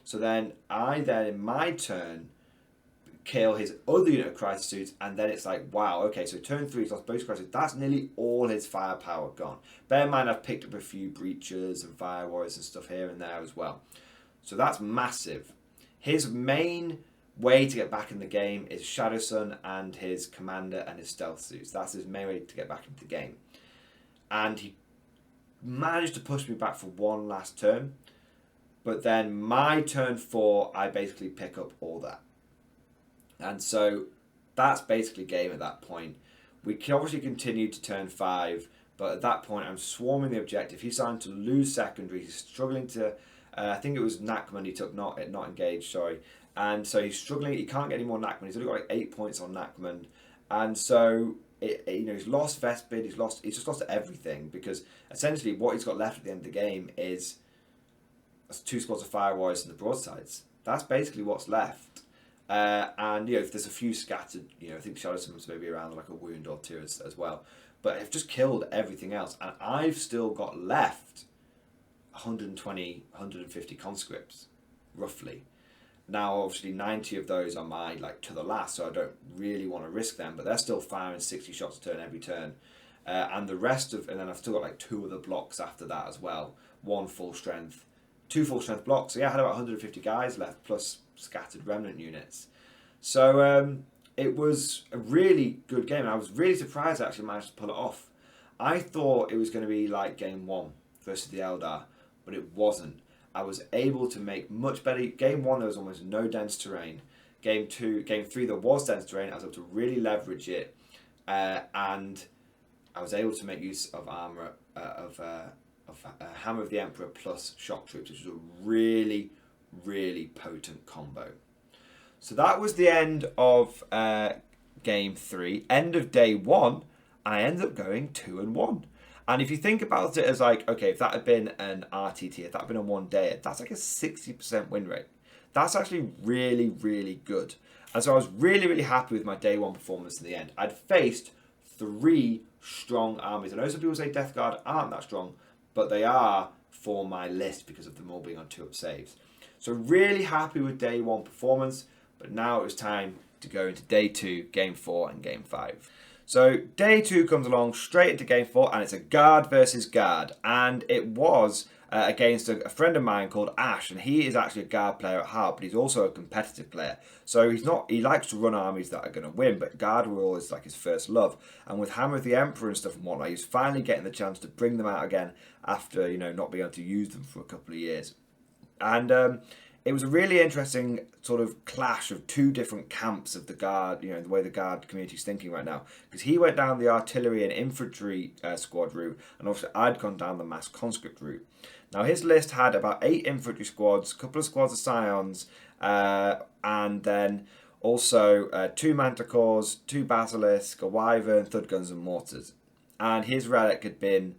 So then in my turn kill his other unit of crisis suits, and then it's like, wow, okay, so turn 3 he's lost both crisis suits. That's nearly all his firepower gone. Bear in mind, I've picked up a few breachers and fire warriors and stuff here and there as well. So that's massive. His main way to get back in the game is Shadow Sun and his commander and his stealth suits. That's his main way to get back into the game. And he managed to push me back for 1 last turn. But then my turn 4, I basically pick up all that. And so that's basically game at that point. We can obviously continue to turn 5, but at that point I'm swarming the objective. He's starting to lose secondary. He's struggling to, I think it was Nakman he took, not engaged, sorry. And so he's struggling. He can't get any more Nakman. He's only got like 8 points on Nakman. And so he's lost Vespid. He's just lost everything, because essentially what he's got left at the end of the game is 2 squads of fire warriors and the broadsides. That's basically what's left. And if there's a few scattered, I think Shadow Summons maybe around like a wound or 2 as well. But I've just killed everything else, and I've still got left 120, 150 conscripts, roughly. Now, obviously, 90 of those are my, to the last, so I don't really want to risk them, but they're still firing 60 shots a turn every turn. And the rest and then I've still got 2 other blocks after that as well. 1 full strength, 2 full strength blocks. So yeah, I had about 150 guys left, plus scattered remnant units. So it was a really good game, and I was really surprised I actually managed to pull it off. I thought it was going to be like game 1 versus the Eldar, but it wasn't. I was able to make much better. Game 1 there was almost no dense terrain. Game 3 there was dense terrain. I was able to really leverage it, and I was able to make use of armor of Hammer of the Emperor plus Shock Troops, which was a really, really potent combo. So that was the end of Game 3. End of day 1, I ended up going 2-1. And if you think about it as like, okay, if that had been an RTT, if that had been a 1 day, that's like a 60% win rate. That's actually really, really good. And so I was really, really happy with my day 1 performance in the end. I'd faced 3 strong armies. I know some people say Death Guard aren't that strong, but they are for my list because of them all being on 2-up saves. So really happy with day 1 performance, but now it was time to go into day 2, game 4 and game 5. So day 2 comes along straight into game 4, and it's a guard versus guard, and it was against a friend of mine called Ash, and he is actually a guard player at heart, but he's also a competitive player. So he likes to run armies that are going to win, but guard were always like his first love. And with Hammer of the Emperor and stuff and whatnot, he's finally getting the chance to bring them out again after, you know, not being able to use them for a couple of years. And it was a really interesting sort of clash of 2 different camps of the guard, you know, the way the guard community is thinking right now. Because he went down the artillery and infantry squad route, and also I'd gone down the mass conscript route. Now his list had about 8 infantry squads, a couple of squads of scions, and then also 2 manticores, 2 basilisk, a wyvern, thud guns and mortars. And his relic had been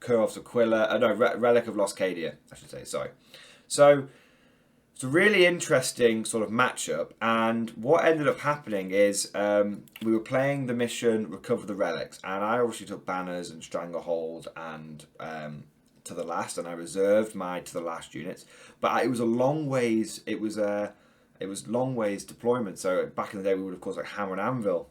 Kurof's Aquila, Relic of Lost Cadia, I should say, sorry. So it's a really interesting sort of matchup, and what ended up happening is we were playing the mission Recover the Relics, and I obviously took Banners and Stranglehold and To the Last, and I reserved my To the Last units, but it was a long ways, it was long ways deployment, so back in the day we would of course like Hammer and Anvil,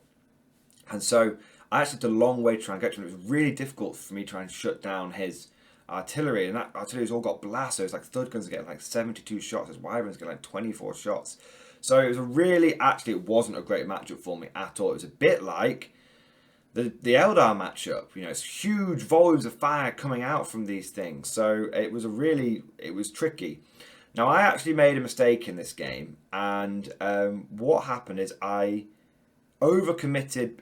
and so I actually did a long way to try and get to him. It was really difficult for me trying to shut down his artillery, and that artillery's all got blasts, so it's like thud guns are getting like 72 shots, his wyverns getting like 24 shots. So it was it wasn't a great matchup for me at all. It was a bit like the Eldar matchup, you know, it's huge volumes of fire coming out from these things. So it was tricky. Now I actually made a mistake in this game, and what happened is I overcommitted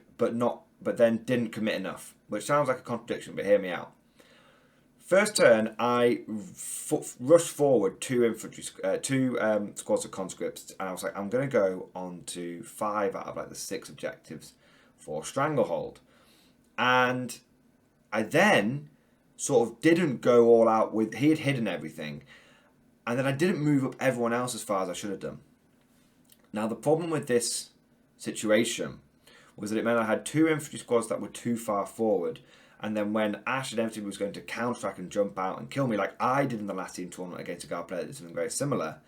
but then didn't commit enough, which sounds like a contradiction, but hear me out. First turn, I rushed forward 2 squads of conscripts, and I was like, I'm going to go on to 5 out of like the 6 objectives for Stranglehold. And I then sort of didn't go all out with, he had hidden everything, and then I didn't move up everyone else as far as I should have done. Now the problem with this situation was that it meant I had 2 infantry squads that were too far forward, and then when Ash inevitably was going to counterattack and jump out and kill me like I did in the last team tournament against a guard player that did something very similar,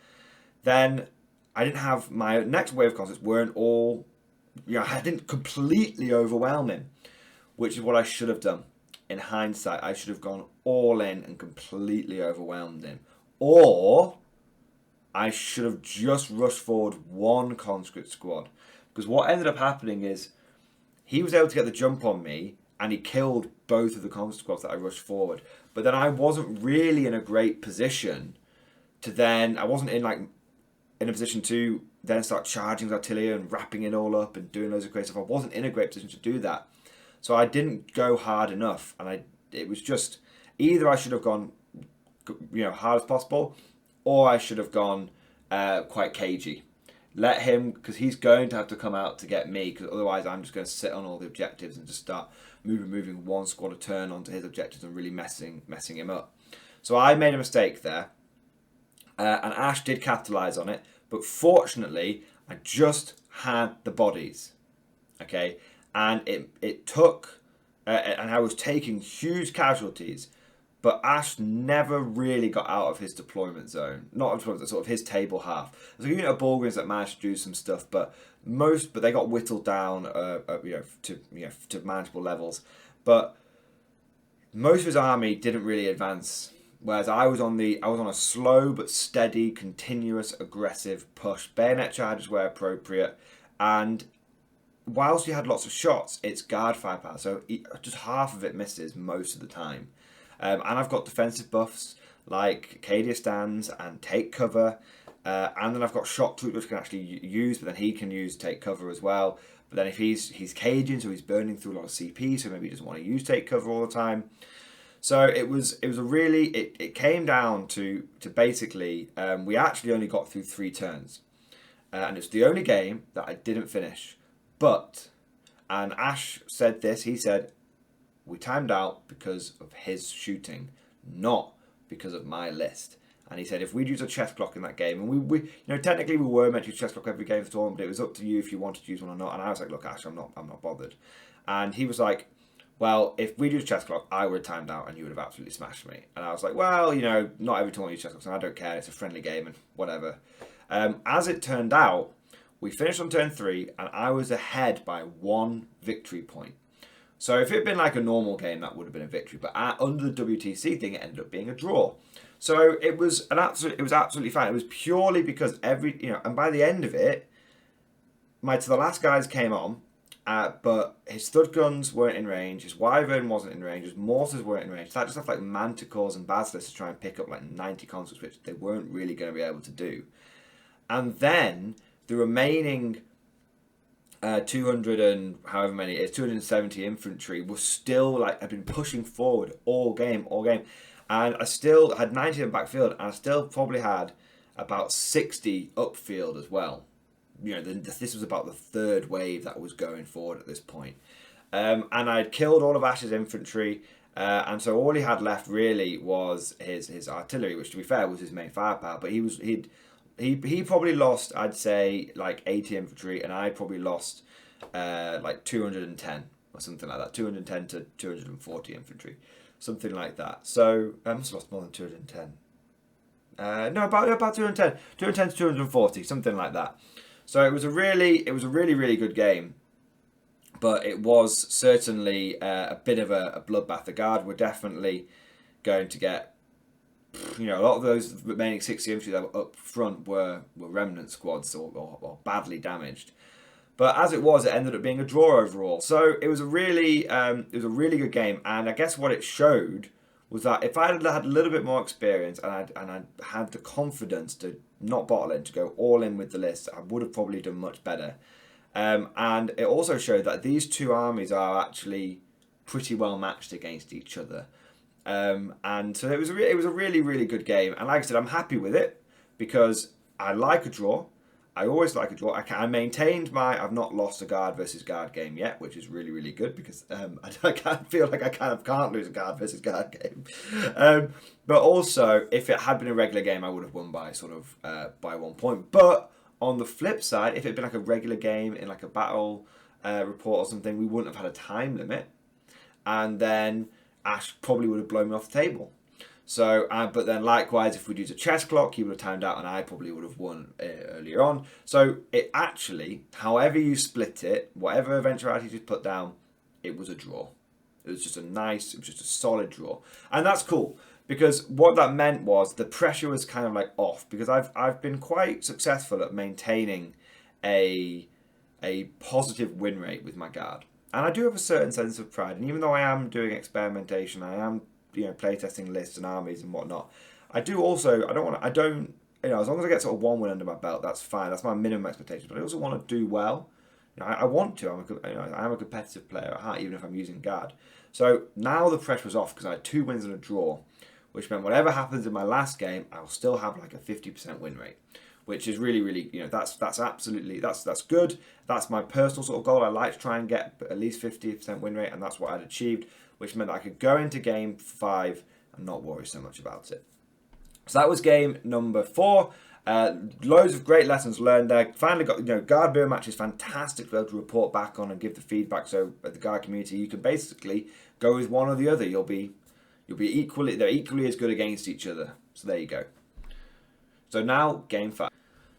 then I didn't have, my next wave of concepts weren't all, you know, I didn't completely overwhelm him, which is what I should have done. In hindsight, I should have gone all in and completely overwhelmed him. Or I should have just rushed forward 1 conscript squad. Because what ended up happening is he was able to get the jump on me, and he killed both of the conscript squads that I rushed forward. But then I wasn't really in a great position to then, I wasn't in a position to then start charging his artillery and wrapping it all up and doing loads of crazy stuff. I wasn't in a great position to do that. So I didn't go hard enough, and it was just, either I should have gone, you know, hard as possible, or I should have gone quite cagey. Let him, because he's going to have to come out to get me, because otherwise I'm just going to sit on all the objectives and just start moving 1 squad a turn onto his objectives and really messing him up. So I made a mistake there, and Ash did capitalise on it, but fortunately I just had the bodies, okay, and it took, and I was taking huge casualties, but Ash never really got out of his deployment zone. Not deployment, sort of his table half. There's a unit of Bulgarians that managed to do some stuff, but they got whittled down, to manageable levels. But most of his army didn't really advance. Whereas I was on a slow but steady, continuous, aggressive push. Bayonet charges where appropriate, and whilst he had lots of shots, it's guard firepower, so just half of it misses most of the time. And I've got defensive buffs like Cadia stands and take cover, and then I've got shock troop which can actually use, but then he can use take cover as well. But then if he's Cadian, so he's burning through a lot of CP, so maybe he doesn't want to use take cover all the time. So it came down to basically we actually only got through 3 turns, and it's the only game that I didn't finish. And Ash said this. He said, we timed out because of his shooting, not because of my list. And he said if we'd use a chess clock in that game, and we technically we were meant to use chess clock every game of the tournament, but it was up to you if you wanted to use one or not. And I was like, look, Ash, I'm not bothered. And he was like, well, if we use chess clock, I would have timed out and you would have absolutely smashed me. And I was like, well, not every tournament uses chess clocks, and I don't care. It's a friendly game and whatever. As it turned out, we finished on turn 3, and I was ahead by 1 victory point. So if it had been like a normal game, that would have been a victory. But under the WTC thing, it ended up being a draw. So it was absolutely fine. It was purely because and by the end of it, the last guys came on, but his stud guns weren't in range, his wyvern wasn't in range, his mortars weren't in range. So that just left like manticores and basilisks to try and pick up like 90 conscripts, which they weren't really going to be able to do. And then the remaining 200 and however many it is, 270 infantry was still had been pushing forward all game. And I still had 90 in backfield, and I still probably had about 60 upfield as well. This was about the third wave that was going forward at this point. And I'd killed all of Ash's infantry, and so all he had left really was his artillery, which to be fair was his main firepower. But he probably lost, I'd say, like 80 infantry, and I probably lost like 210 or something like that, 210 to 240 infantry. Something like that. So I must have lost more than 210. No, about 210. 210 to 240, something like that. So it was a really good game. But it was certainly a bit of a bloodbath. The Guard were definitely going to get, a lot of those remaining 60 infantry that were up front were remnant squads or badly damaged. But as it was, it ended up being a draw overall. So it was a really good game. And I guess what it showed was that if I had had a little bit more experience and I had the confidence to not bottle it, to go all in with the list, I would have probably done much better. And it also showed that these two armies are actually pretty well matched against each other. And so it was a really good game. And like I said, I'm happy with it because I like a draw. I always like a draw. I maintained I've not lost a Guard versus Guard game yet, which is really good because I feel like I kind of can't lose a Guard versus Guard game. But also, if it had been a regular game, I would have won by by 1 point. But on the flip side, if it had been like a regular game in like a battle report or something, we wouldn't have had a time limit, and then Ash probably would have blown me off the table. So, but then likewise, if we'd used a chess clock, he would have timed out and I probably would have won earlier on. So it actually, however you split it, whatever eventuality you put down, it was a draw. It was just a solid draw. And that's cool because what that meant was the pressure was kind of like off, because I've been quite successful at maintaining a positive win rate with my Guard. And I do have a certain sense of pride. And even though I am doing experimentation, I am playtesting lists and armies and whatnot, as long as I get sort of 1 win under my belt, that's fine. That's my minimum expectation. But I also want to do well. I want to. I am a competitive player at heart, even if I'm using Guard. So now the pressure was off because I had 2 wins and a draw, which meant whatever happens in my last game, I'll still have like a 50% win rate, which is really that's good. That's my personal sort of goal. I like to try and get at least 50% win rate, and that's what I'd achieved, which meant that I could go into game 5 and not worry so much about it. So that was game number 4. Loads of great lessons learned there. Finally got, Guard Bureau match is fantastic to be able to report back on and give the feedback. So at the Guard community, you can basically go with one or the other. they're equally as good against each other. So there you go. So now game 5.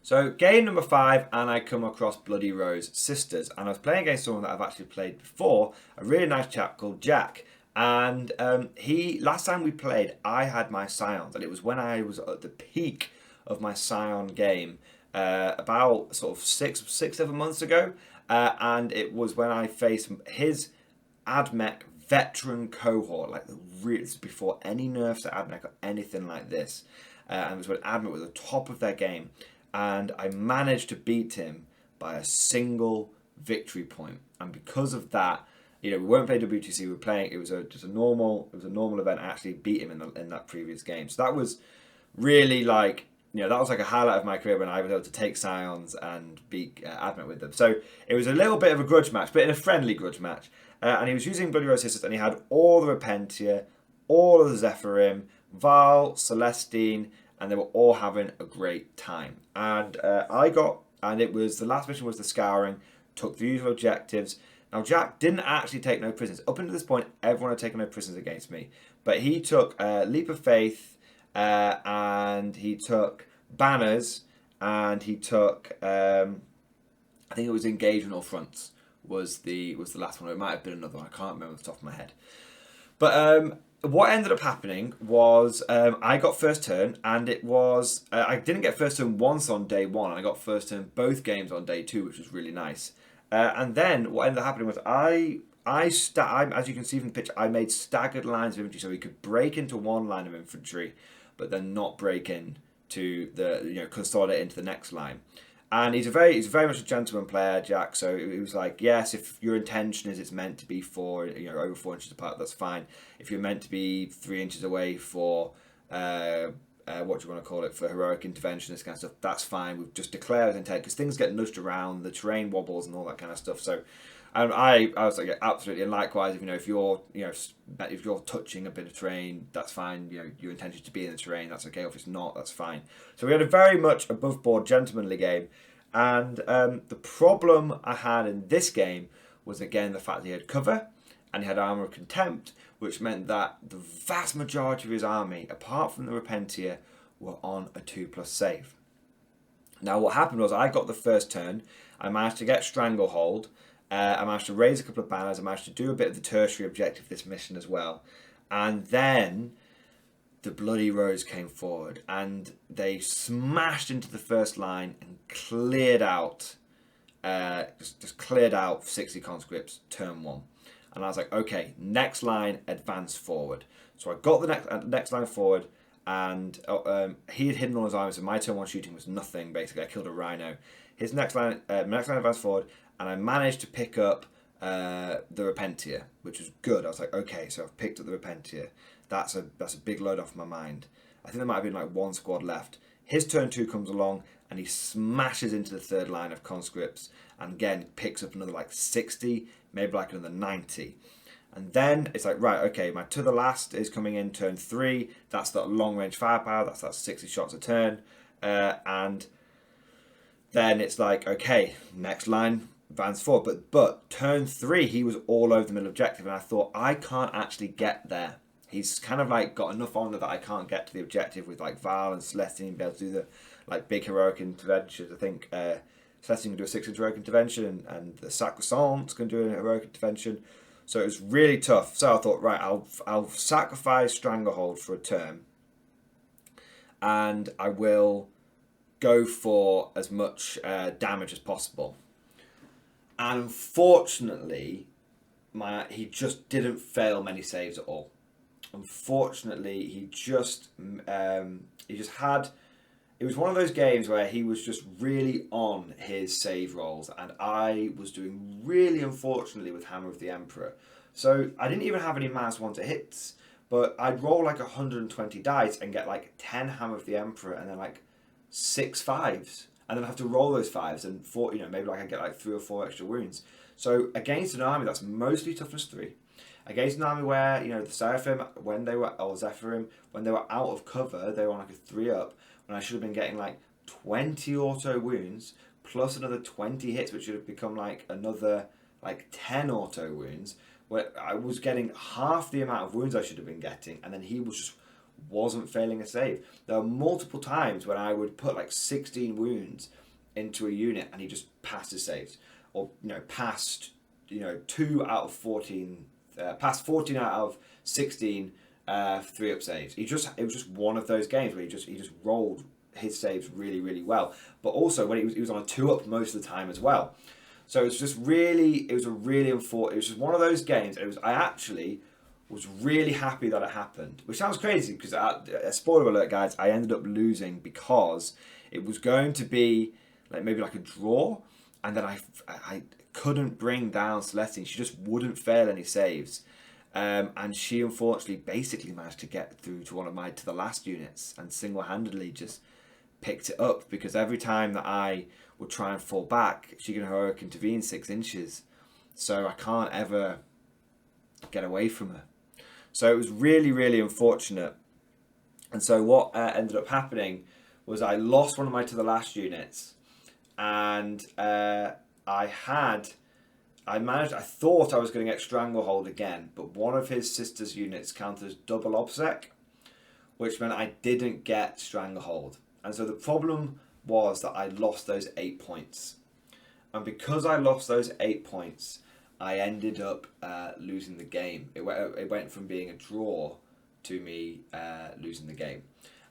So game number 5, and I come across Bloody Rose Sisters, and I was playing against someone that I've actually played before, a really nice chap called Jack. And last time we played, I had my Scions, and it was when I was at the peak of my Scion game, about sort of 6-7 months ago, and it was when I faced his AdMech veteran cohort, like before any nerfs at AdMech or anything like this, and it was when AdMech was at the top of their game, and I managed to beat him by a single victory point, and because of that, we weren't playing WTC. We were playing. It was a normal event. I actually beat him in that previous game. So that was really that was like a highlight of my career when I was able to take Scions and beat AdMech with them. So it was a little bit of a grudge match, but in a friendly grudge match. and he was using Bloody Rose Sisters, and he had all the Repentia, all of the Zephyrim, Val, Celestine, and they were all having a great time. And it was, the last mission was the Scouring, took the usual objectives. Now, Jack didn't actually take no prisoners. Up until this point, everyone had taken no prisoners against me. But he took Leap of Faith, and he took Banners, and he took, I think it was Engagement or Fronts was the last one. It might have been another one. I can't remember off the top of my head. But what ended up happening was I got first turn, and it was I didn't get first turn once on day one, and I got first turn both games on day two, which was really nice. And then what ended up happening was as you can see from the picture, I made staggered lines of infantry, so we could break into one line of infantry, but then not break in to the consolidate into the next line. And he's very much a gentleman player, Jack. So he was like, yes, if your intention is it's meant to be over 4 inches apart, that's fine. If you're meant to be 3 inches away for what do you want to call it, for heroic intervention, this kind of stuff, that's fine. We've just declared intent, because things get nudged around, the terrain wobbles and all that kind of stuff. So I was like, yeah, absolutely. And likewise, if you're touching a bit of terrain, that's fine. Your intention is to be in the terrain, that's okay. If it's not, that's fine. So we had a very much above board gentlemanly game. And the problem I had in this game was, again, the fact that he had cover and he had Armour of Contempt, which meant that the vast majority of his army, apart from the Repentia, were on a 2+ save. Now, what happened was I got the first turn. I managed to get Stranglehold. I managed to raise a couple of banners. I managed to do a bit of the tertiary objective of this mission as well. And then the Bloody Rose came forward, and they smashed into the first line and cleared out, just cleared out 60 conscripts turn one. And I was like, okay, next line, advance forward. So I got the next line forward, and he had hidden all his army, so my turn one shooting was nothing, basically. I killed a rhino. His next line advanced forward, and I managed to pick up the Repentia, which was good. I was like, okay, so I've picked up the Repentia. That's a big load off my mind. I think there might have been like one squad left. His turn two comes along, and he smashes into the third line of conscripts, and again picks up another like 60, maybe like another 90. And then it's like, right, okay, my to the last is coming in turn three. That's that long range firepower. That's 60 shots a turn. And then it's like, okay, next line, advance forward. But turn three, he was all over the middle objective, and I thought, I can't actually get there. He's kind of like got enough on that I can't get to the objective with like Val and Celestine be able to do the like big heroic interventions. I think Celestine can do a 6-inch heroic intervention, and the Sacrosanct can do a heroic intervention. So it was really tough. So I thought, right, I'll sacrifice Stranglehold for a turn, and I will go for as much damage as possible. And unfortunately, he just didn't fail many saves at all. Unfortunately, he just had. It was one of those games where he was just really on his save rolls, and I was doing really unfortunately with Hammer of the Emperor. So I didn't even have any -1 to hits, but I'd roll like 120 dice and get like 10 Hammer of the Emperor, and then like 6 5s, and then I have to roll those 5s, and maybe like I get like 3 or 4 extra wounds. So against an army that's mostly toughness 3. Against an army where, the Seraphim, or Zephyrim, when they were out of cover, they were on like a 3-up, when I should have been getting like 20 auto wounds, plus another 20 hits, which should have become like another like 10 auto wounds, where I was getting half the amount of wounds I should have been getting, and then he wasn't failing a save. There were multiple times when I would put like 16 wounds into a unit, and he just passed his saves, or passed 2 out of 14. Past 14 out of 16 3-up saves. It was just one of those games where he just rolled his saves really, really well. But also when he was on a 2-up most of the time as well. So it was just really, it was just one of those games. I actually was really happy that it happened, which sounds crazy because, spoiler alert, guys, I ended up losing because it was going to be maybe like a draw, and then I couldn't bring down Celestine. She just wouldn't fail any saves. And she unfortunately basically managed to get through to one of my to the last units and single-handedly just picked it up, because every time that I would try and fall back, she can heroic intervene 6 inches. So I can't ever get away from her. So it was really, really unfortunate. And so what ended up happening was I lost one of my to the last units, and I thought I was going to get Stranglehold again, but one of his sister's units counted as double obsec, which meant I didn't get Stranglehold. And so the problem was that I lost those 8 points. And because I lost those 8 points, I ended up losing the game. It went from being a draw to me losing the game.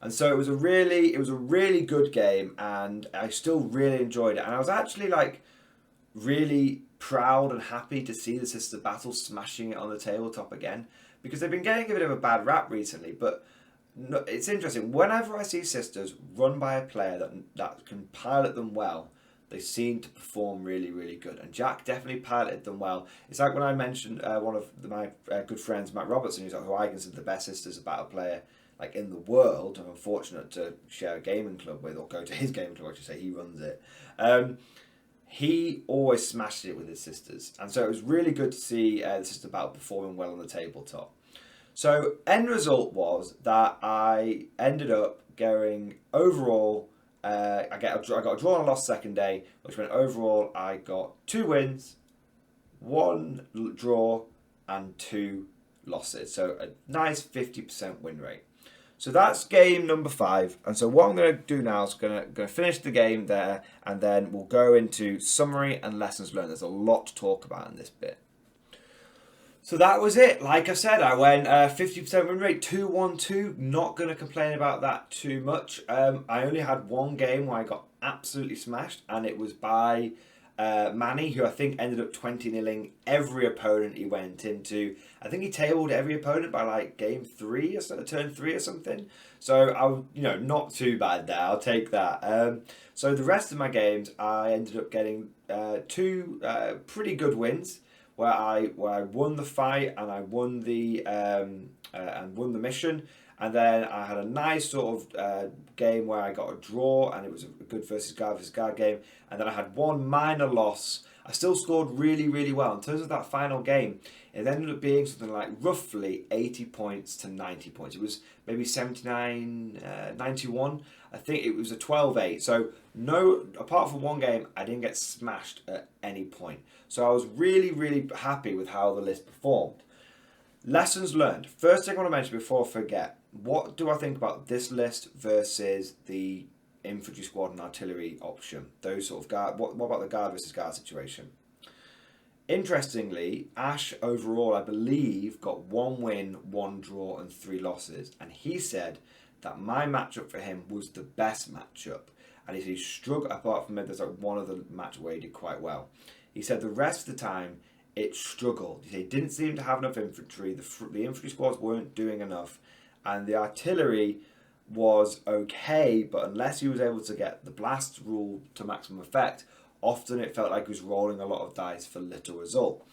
And so it was a really good game, and I still really enjoyed it. And I was actually like really proud and happy to see the Sisters of Battle smashing it on the tabletop again, because they've been getting a bit of a bad rap recently. But no, it's interesting. Whenever I see Sisters run by a player that can pilot them well, they seem to perform really, really good. And Jack definitely piloted them well. It's like when I mentioned one of my good friends, Matt Robertson, who I consider the best Sisters of Battle player like in the world. I'm fortunate to share a gaming club with, or go to his gaming club, I should say. He runs it. He always smashed it with his Sisters. And so it was really good to see the Sisters of Battle performing well on the tabletop. So end result was that I ended up going overall, I got a draw and a loss second day, which meant overall I got 2 wins, 1 draw, and 2 losses. So a nice 50% win rate. So that's game number 5. And so what I'm going to do now is going to finish the game there, and then we'll go into summary and lessons learned. There's a lot to talk about in this bit. So that was it. Like I said, I went 50% win rate, 2-1-2. Not going to complain about that too much. I only had one game where I got absolutely smashed, and it was by Manny, who I think ended up 20-0ing every opponent he went into. I think he tabled every opponent by like game 3 or turn 3 or something. So I, not too bad there. I'll take that. So the rest of my games, I ended up getting 2 pretty good wins, where I won the fight and I won the mission. And then I had a nice sort of game where I got a draw, and it was a good versus guard game. And then I had 1 minor loss. I still scored really, really well. In terms of that final game, it ended up being something like roughly 80 points to 90 points. It was maybe 79, 91. I think it was a 12-8. So apart from one game, I didn't get smashed at any point. So I was really, really happy with how the list performed. Lessons learned. First thing I want to mention before I forget, what do I think about this list versus the infantry squad and artillery option? Those sort of guard. What about the guard versus guard situation? Interestingly, Ash overall, I believe, got 1 win, 1 draw, and 3 losses. And he said that my matchup for him was the best matchup. And he struggled, apart from maybe there's like one other match where he did quite well. He said the rest of the time, it struggled. He didn't seem to have enough infantry. The infantry squads weren't doing enough. And the artillery was okay, but unless he was able to get the blast rule to maximum effect, often it felt like he was rolling a lot of dice for little result.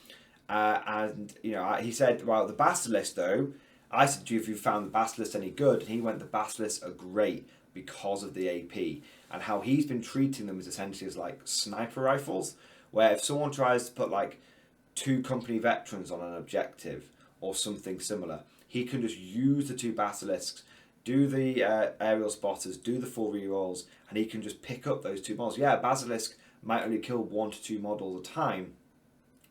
He said, well, the Basilisk though, I said to you if you found the Basilisk any good, and he went, the Basilisks are great because of the AP, and how he's been treating them is essentially as like sniper rifles, where if someone tries to put like 2 company veterans on an objective or something similar, he can just use the 2 Basilisks, do the aerial spotters, do the 4 rerolls, and he can just pick up those 2 models. Yeah, Basilisk might only kill 1 to 2 models at a time,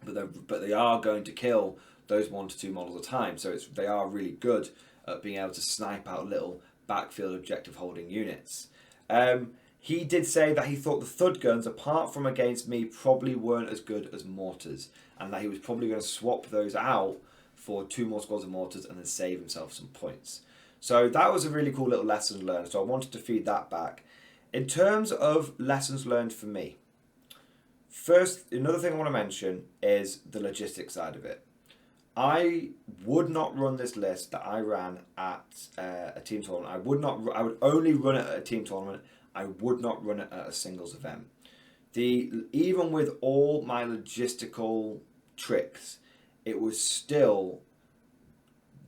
but they are going to kill those 1 to 2 models at a time. So they are really good at being able to snipe out little backfield objective holding units. He did say that he thought the Thud guns, apart from against me, probably weren't as good as mortars, and that he was probably going to swap those out for 2 more squads of mortars and then save himself some points. So that was a really cool little lesson learned, so I wanted to feed that back. In terms of lessons learned for me, first, another thing I want to mention is the logistics side of it. I would not run this list that I ran at a team tournament. I would only run it at a team tournament. I would not run it at a singles event. Even with all my logistical tricks, it was still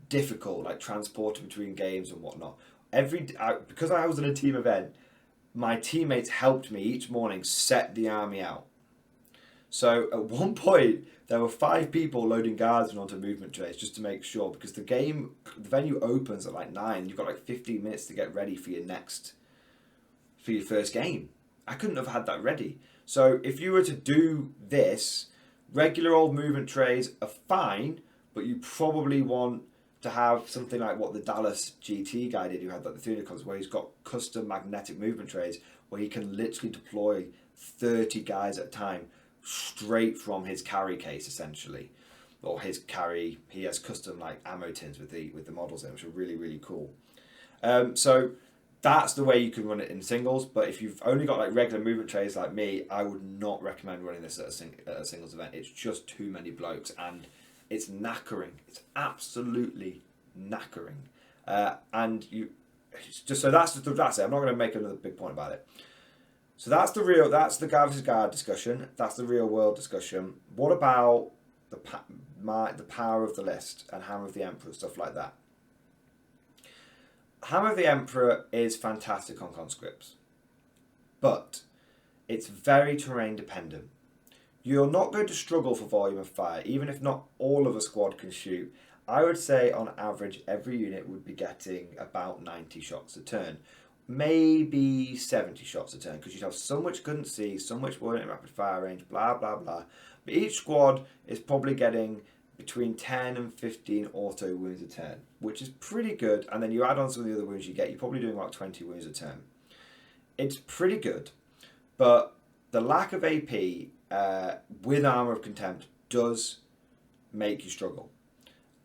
difficult, like transporting between games and whatnot. Because I was in a team event, my teammates helped me each morning set the army out. So at one point, there were 5 people loading guardsmen onto movement trays just to make sure, because the venue opens at like 9. You've got like 15 minutes to get ready for your first game. I couldn't have had that ready. So if you were to do this, regular old movement trays are fine, but you probably want to have something like what the Dallas GT guy did, who had like the Thunicons, where he's got custom magnetic movement trays, where he can literally deploy 30 guys at a time straight from his carry case, essentially, or his carry. He has custom like ammo tins with the models in, which are really, really cool. So that's the way you can run it in singles. But if you've only got like regular movement trays like me, I would not recommend running this at a singles event. It's just too many blokes, and it's knackering. It's absolutely knackering. And it's just so that's it. I'm not going to make another big point about it. So that's the guard versus guard discussion. That's the real world discussion. What about the power of the list and Hammer of the Emperor, stuff like that? Hammer of the Emperor is fantastic on conscripts, but it's very terrain dependent. You're not going to struggle for volume of fire, even if not all of a squad can shoot. I would say on average every unit would be getting about 90 shots a turn. Maybe 70 shots a turn, because you'd have so much couldn't see, so much weren't in rapid fire range, blah blah blah. But each squad is probably getting between 10 and 15 auto wounds a turn, which is pretty good. And then you add on some of the other wounds you get, you're probably doing about 20 wounds a turn. It's pretty good, but the lack of AP with Armour of Contempt does make you struggle.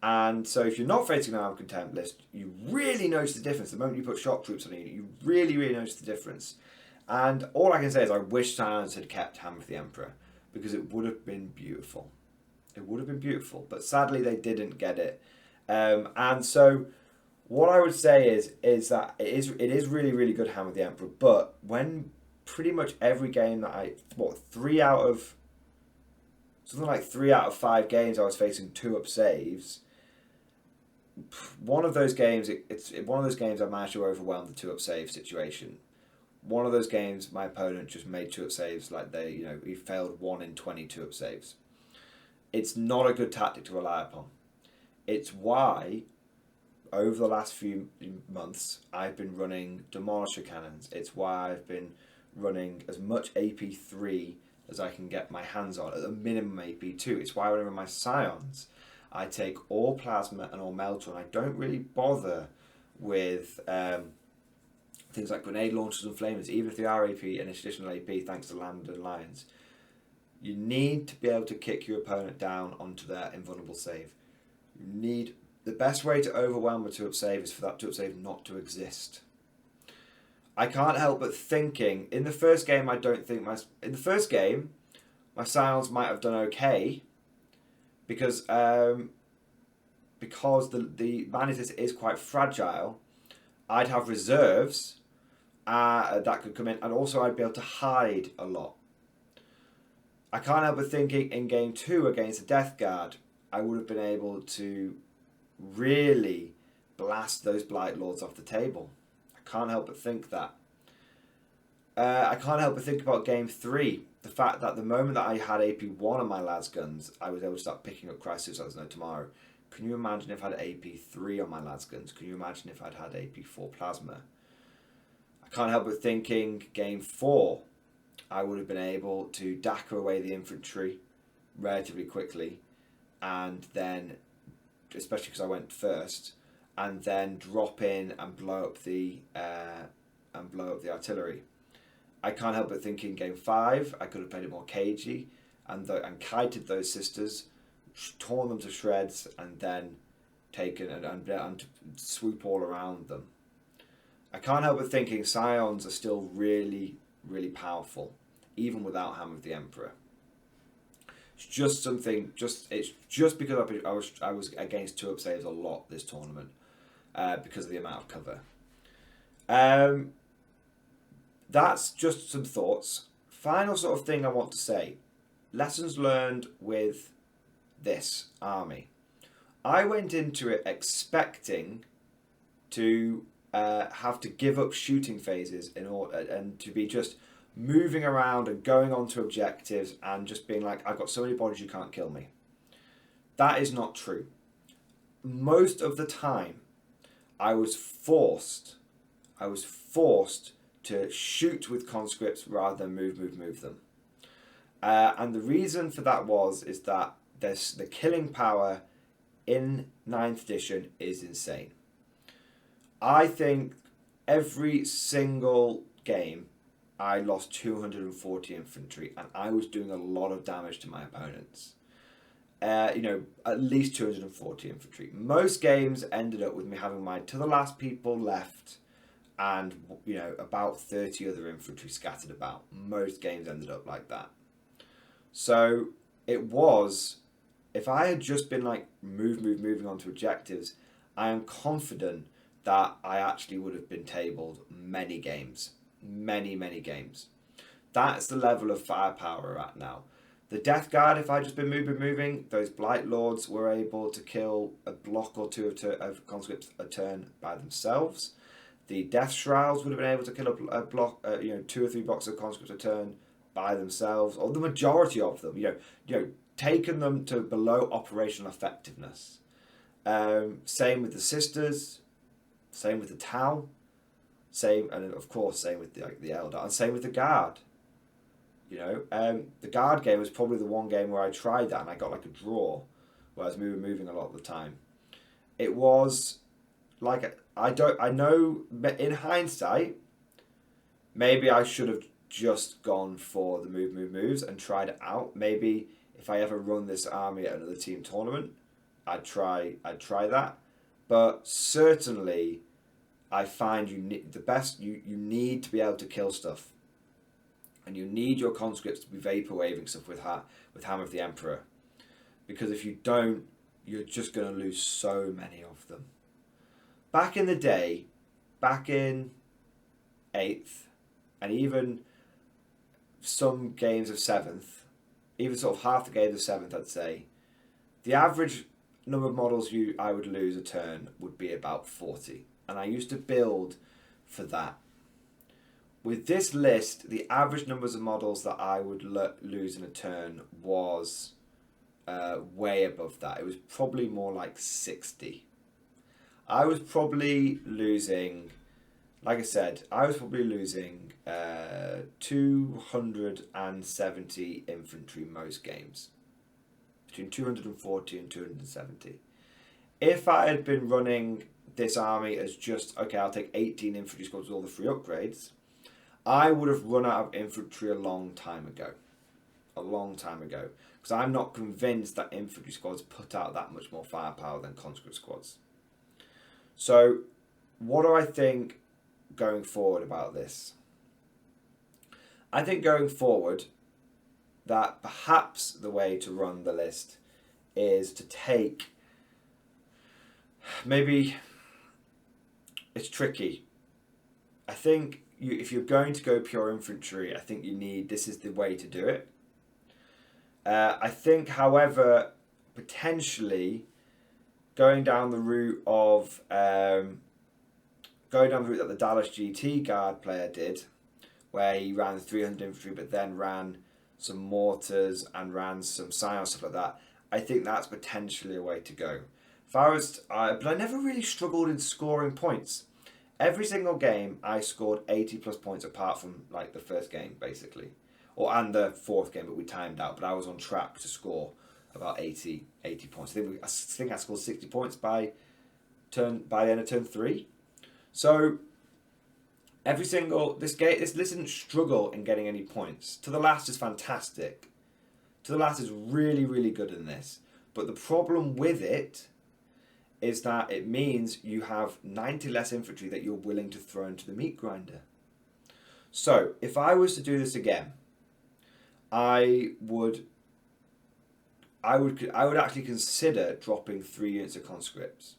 And so if you're not facing an Armour of Contempt list, you really notice the difference. The moment you put shock troops on it, you really, really notice the difference. And all I can say is I wish Silence had kept Hammer of the Emperor, because it would have been beautiful. It would have been beautiful, but sadly they didn't get it. And so what I would say is that it is really, really good Hammer of the Emperor, but when pretty much every game that something like 3 out of 5 games I was facing 2-up saves, one of those games, it's one of those games I managed to overwhelm the 2-up save situation. One of those games, my opponent just made 2-up saves like he failed 1 in 20 2-up saves. It's not a good tactic to rely upon. It's why, over the last few months, I've been running Demolisher Cannons. It's why I've been running as much AP3 as I can get my hands on, at the minimum AP2. It's why when I run my Scions, I take all Plasma and all Melter, and I don't really bother with things like grenade launchers and flamers, even if they are AP and it's additional AP thanks to Land and Lions. You need to be able to kick your opponent down onto their invulnerable save. The best way to overwhelm a 2-up save is for that 2-up save not to exist. I can't help but thinking, in the first game my Scions might have done okay, because the Manitus is quite fragile. I'd have reserves that could come in, and also I'd be able to hide a lot. I can't help but thinking in game 2 against the Death Guard, I would have been able to really blast those Blight Lords off the table. I can't help but think that. I can't help but think about game 3. The fact that the moment that I had AP1 on my lads guns, I was able to start picking up Crisis There's No Tomorrow. Can you imagine if I had AP3 on my lads guns? Can you imagine if I'd had AP4 Plasma? I can't help but thinking game 4, I would have been able to Dagger away the infantry relatively quickly, and then, especially because I went first, and then drop in and blow up the artillery. I can't help but think in game 5 I could have played it more cagey and kited those sisters, torn them to shreds, and then taken and swoop all around them. I can't help but thinking Scions are still really, really powerful, even without Hammer of the Emperor. It's just something. It's just because I was against 2-up saves a lot this tournament, because of the amount of cover. That's just some thoughts. Final sort of thing I want to say. Lessons learned with this army. I went into it expecting to have to give up shooting phases in order and to be just moving around and going on to objectives and just being like, I've got so many bodies you can't kill me. That is not true. Most of the time, I was forced to shoot with conscripts rather than move them. And the reason for that is that the killing power in 9th edition is insane. I think every single game I lost 240 infantry, and I was doing a lot of damage to my opponents. At least 240 infantry. Most games ended up with me having my to the last people left and, about 30 other infantry scattered about. Most games ended up like that. So it was, if I had just been like moving on to objectives, I am confident that I actually would have been tabled many games. Many games. That's the level of firepower we're at now. The Death Guard, if I'd just been moving, those Blight Lords were able to kill a block or two of conscripts a turn by themselves. The Death Shrouds would have been able to kill a block, 2 or 3 blocks of conscripts a turn by themselves, or the majority of them. Taken them to below operational effectiveness. Same with the Sisters, same with the Tau, and of course same with the Eldar, and same with the Guard. The Guard game was probably the one game where I tried that and I got like a draw, where I was moving a lot of the time. It was like, I know in hindsight, maybe I should have just gone for the moves and tried it out. Maybe if I ever run this army at another team tournament, I'd try that. But certainly, I find you need you need to be able to kill stuff. And you need your conscripts to be vaporwaving stuff with Hammer of the Emperor. Because if you don't, you're just going to lose so many of them. Back in the day, back in 8th, and even some games of 7th, even sort of half the games of 7th, I'd say, the average number of models I would lose a turn would be about 40. And I used to build for that. With this list, the average numbers of models that I would lose in a turn was way above that. It was probably more like 60. I was probably losing, like I said, 270 infantry most games. Between 240 and 270. If I had been running this army as just, okay, I'll take 18 infantry squads with all the free upgrades, I would have run out of infantry a long time ago. Because I'm not convinced that infantry squads put out that much more firepower than conscript squads. So, what do I think going forward about this? I think going forward that perhaps the way to run the list is to take, maybe, it's tricky. I think if you're going to go pure infantry, I think this is the way to do it. I think, however, potentially going down the route that the Dallas GT Guard player did, where he ran 300 infantry but then ran some mortars and ran some scion, stuff like that, I think that's potentially a way to go. But I never really struggled in scoring points. Every single game I scored 80 plus points apart from like the first game basically, and the 4th game, but we timed out. But I was on track to score about 80 points. I think I scored 60 points by the end of turn 3. So this didn't struggle in getting any points. To the Last is fantastic. To the Last is really, really good in this. But the problem with it is that it means you have 90 less infantry that you're willing to throw into the meat grinder. So, if I was to do this again, I would actually consider dropping 3 units of conscripts,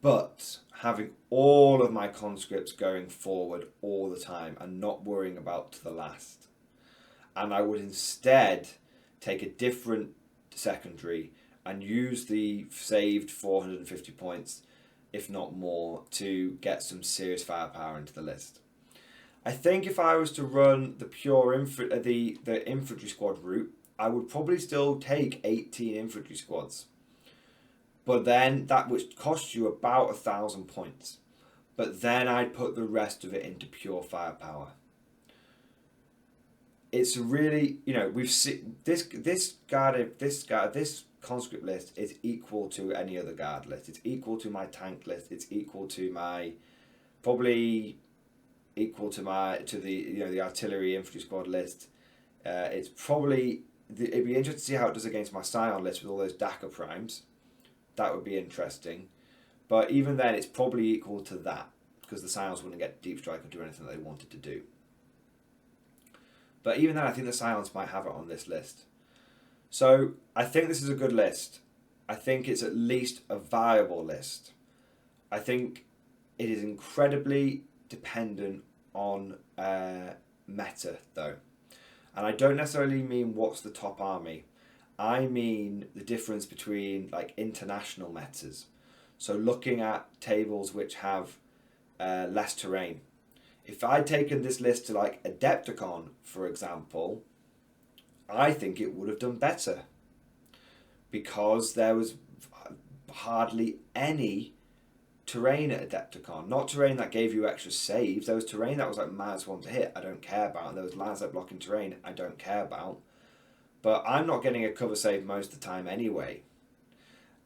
but having all of my conscripts going forward all the time and not worrying about to the last. And I would instead take a different secondary and use the saved 450 points, if not more, to get some serious firepower into the list. I think if I was to run the pure the infantry squad route, I would probably still take 18 infantry squads. But then that would cost you about 1,000 points. But then I'd put the rest of it into pure firepower. It's really, you know, we've seen this conscript list is equal to any other guard list. It's equal to my tank list. It's equal to my probably equal to the artillery infantry squad list. It's probably it'd be interesting to see how it does against my Scion list with all those Dagger primes. That would be interesting, but even then, it's probably equal to that because the Scions wouldn't get deep strike or do anything that they wanted to do. But even then, I think the Scions might have it on this list. So I think this is a good list. I think it's at least a viable list. I think it is incredibly dependent on meta, though. And I don't necessarily mean what's the top army. I mean the difference between like international metas. So looking at tables which have less terrain. If I'd taken this list to like Adepticon, for example, I think it would have done better. Because there was hardly any terrain at Adepticon. Not terrain that gave you extra saves. There was terrain that was like -1 to hit, I don't care about. And there was lands that blocking terrain, I don't care about. But I'm not getting a cover save most of the time anyway.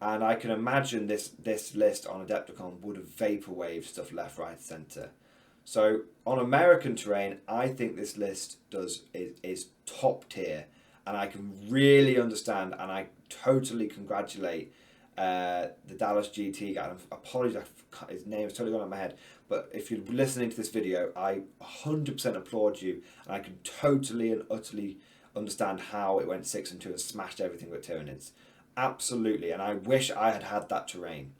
And I can imagine this list on Adepticon would have vaporwaved stuff left, right, centre. So on American terrain, I think this list is top tier. And I can really understand and I totally congratulate the Dallas GT guy. I apologise, his name is totally gone out of my head. But if you're listening to this video, I 100% applaud you. And I can totally and utterly understand how it went 6-2 and smashed everything with Tyranids. Absolutely, and I wish I had had that terrain.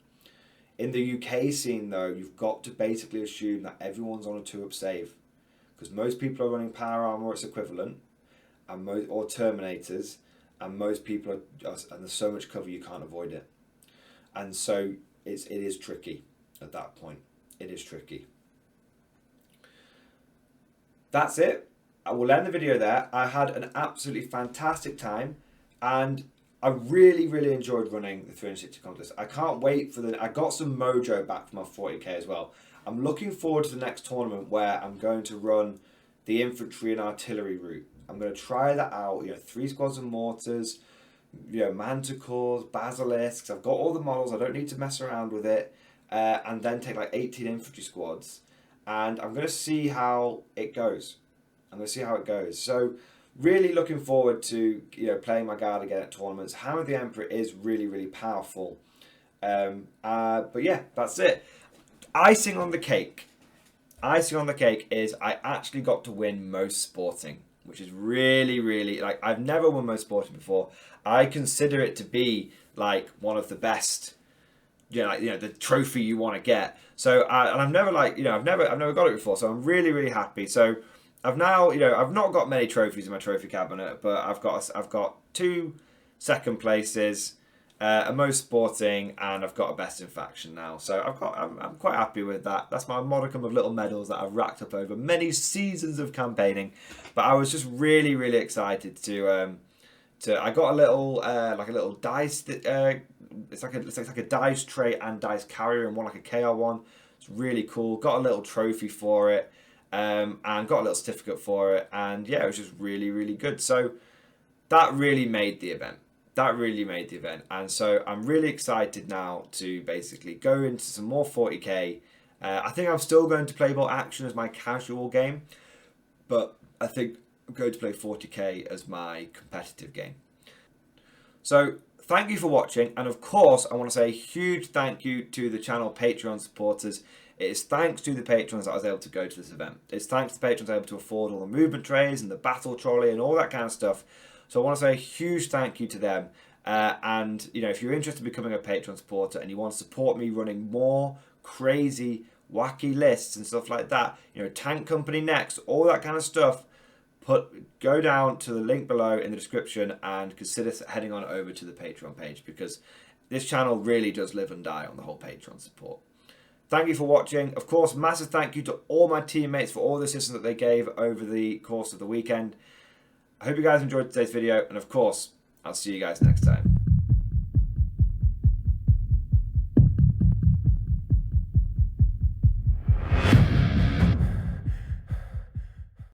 In the UK scene though, you've got to basically assume that everyone's on a 2-up save. Because most people are running power armor or its equivalent, and or Terminators, and most people are, and there's so much cover you can't avoid it. And so it is tricky at that point. It is tricky. That's it. I will end the video there. I had an absolutely fantastic time and I really, really enjoyed running the 360 contest. I can't wait for I got some mojo back from my 40k as well. I'm looking forward to the next tournament where I'm going to run the infantry and artillery route. I'm going to try that out, 3 squads of mortars, manticores, basilisks. I've got all the models, I don't need to mess around with it. And then take like 18 infantry squads. And I'm going to see how it goes. So really looking forward to playing my guard again at tournaments. Hammer of the Emperor is really, really powerful. But yeah, that's it. Icing on the cake is I actually got to win most sporting, which is really, really, like, I've never won most sporting before. I consider it to be like one of the best, the trophy you want to get. So and I've never I've never got it before. So I'm really, really happy. So I've now, I've not got many trophies in my trophy cabinet, but I've got 2 second places, a most sporting, and I've got a best in faction now. So I'm quite happy with that. That's my modicum of little medals that I've racked up over many seasons of campaigning. But I was just really, really excited to I got a little like a little dice. It's like a dice tray and dice carrier, and one like a KR one. It's really cool. Got a little trophy for it. And got a little certificate for it, and yeah, it was just really, really good. So that really made the event. And so I'm really excited now to basically go into some more 40k. I think I'm still going to play Bolt Action as my casual game, but I think I'm going to play 40k as my competitive game. So thank you for watching, and of course I want to say a huge thank you to the channel Patreon supporters. It is thanks to the patrons that I was able to go to this event. It's thanks to the patrons I was able to afford all the movement trays and the battle trolley and all that kind of stuff. So I want to say a huge thank you to them. And if you're interested in becoming a Patreon supporter and you want to support me running more crazy, wacky lists and stuff like that, Tank Company next, all that kind of stuff, go down to the link below in the description and consider heading on over to the Patreon page, because this channel really does live and die on the whole Patreon support. Thank you for watching. Of course, massive thank you to all my teammates for all the assistance that they gave over the course of the weekend. I hope you guys enjoyed today's video, and of course, I'll see you guys next time.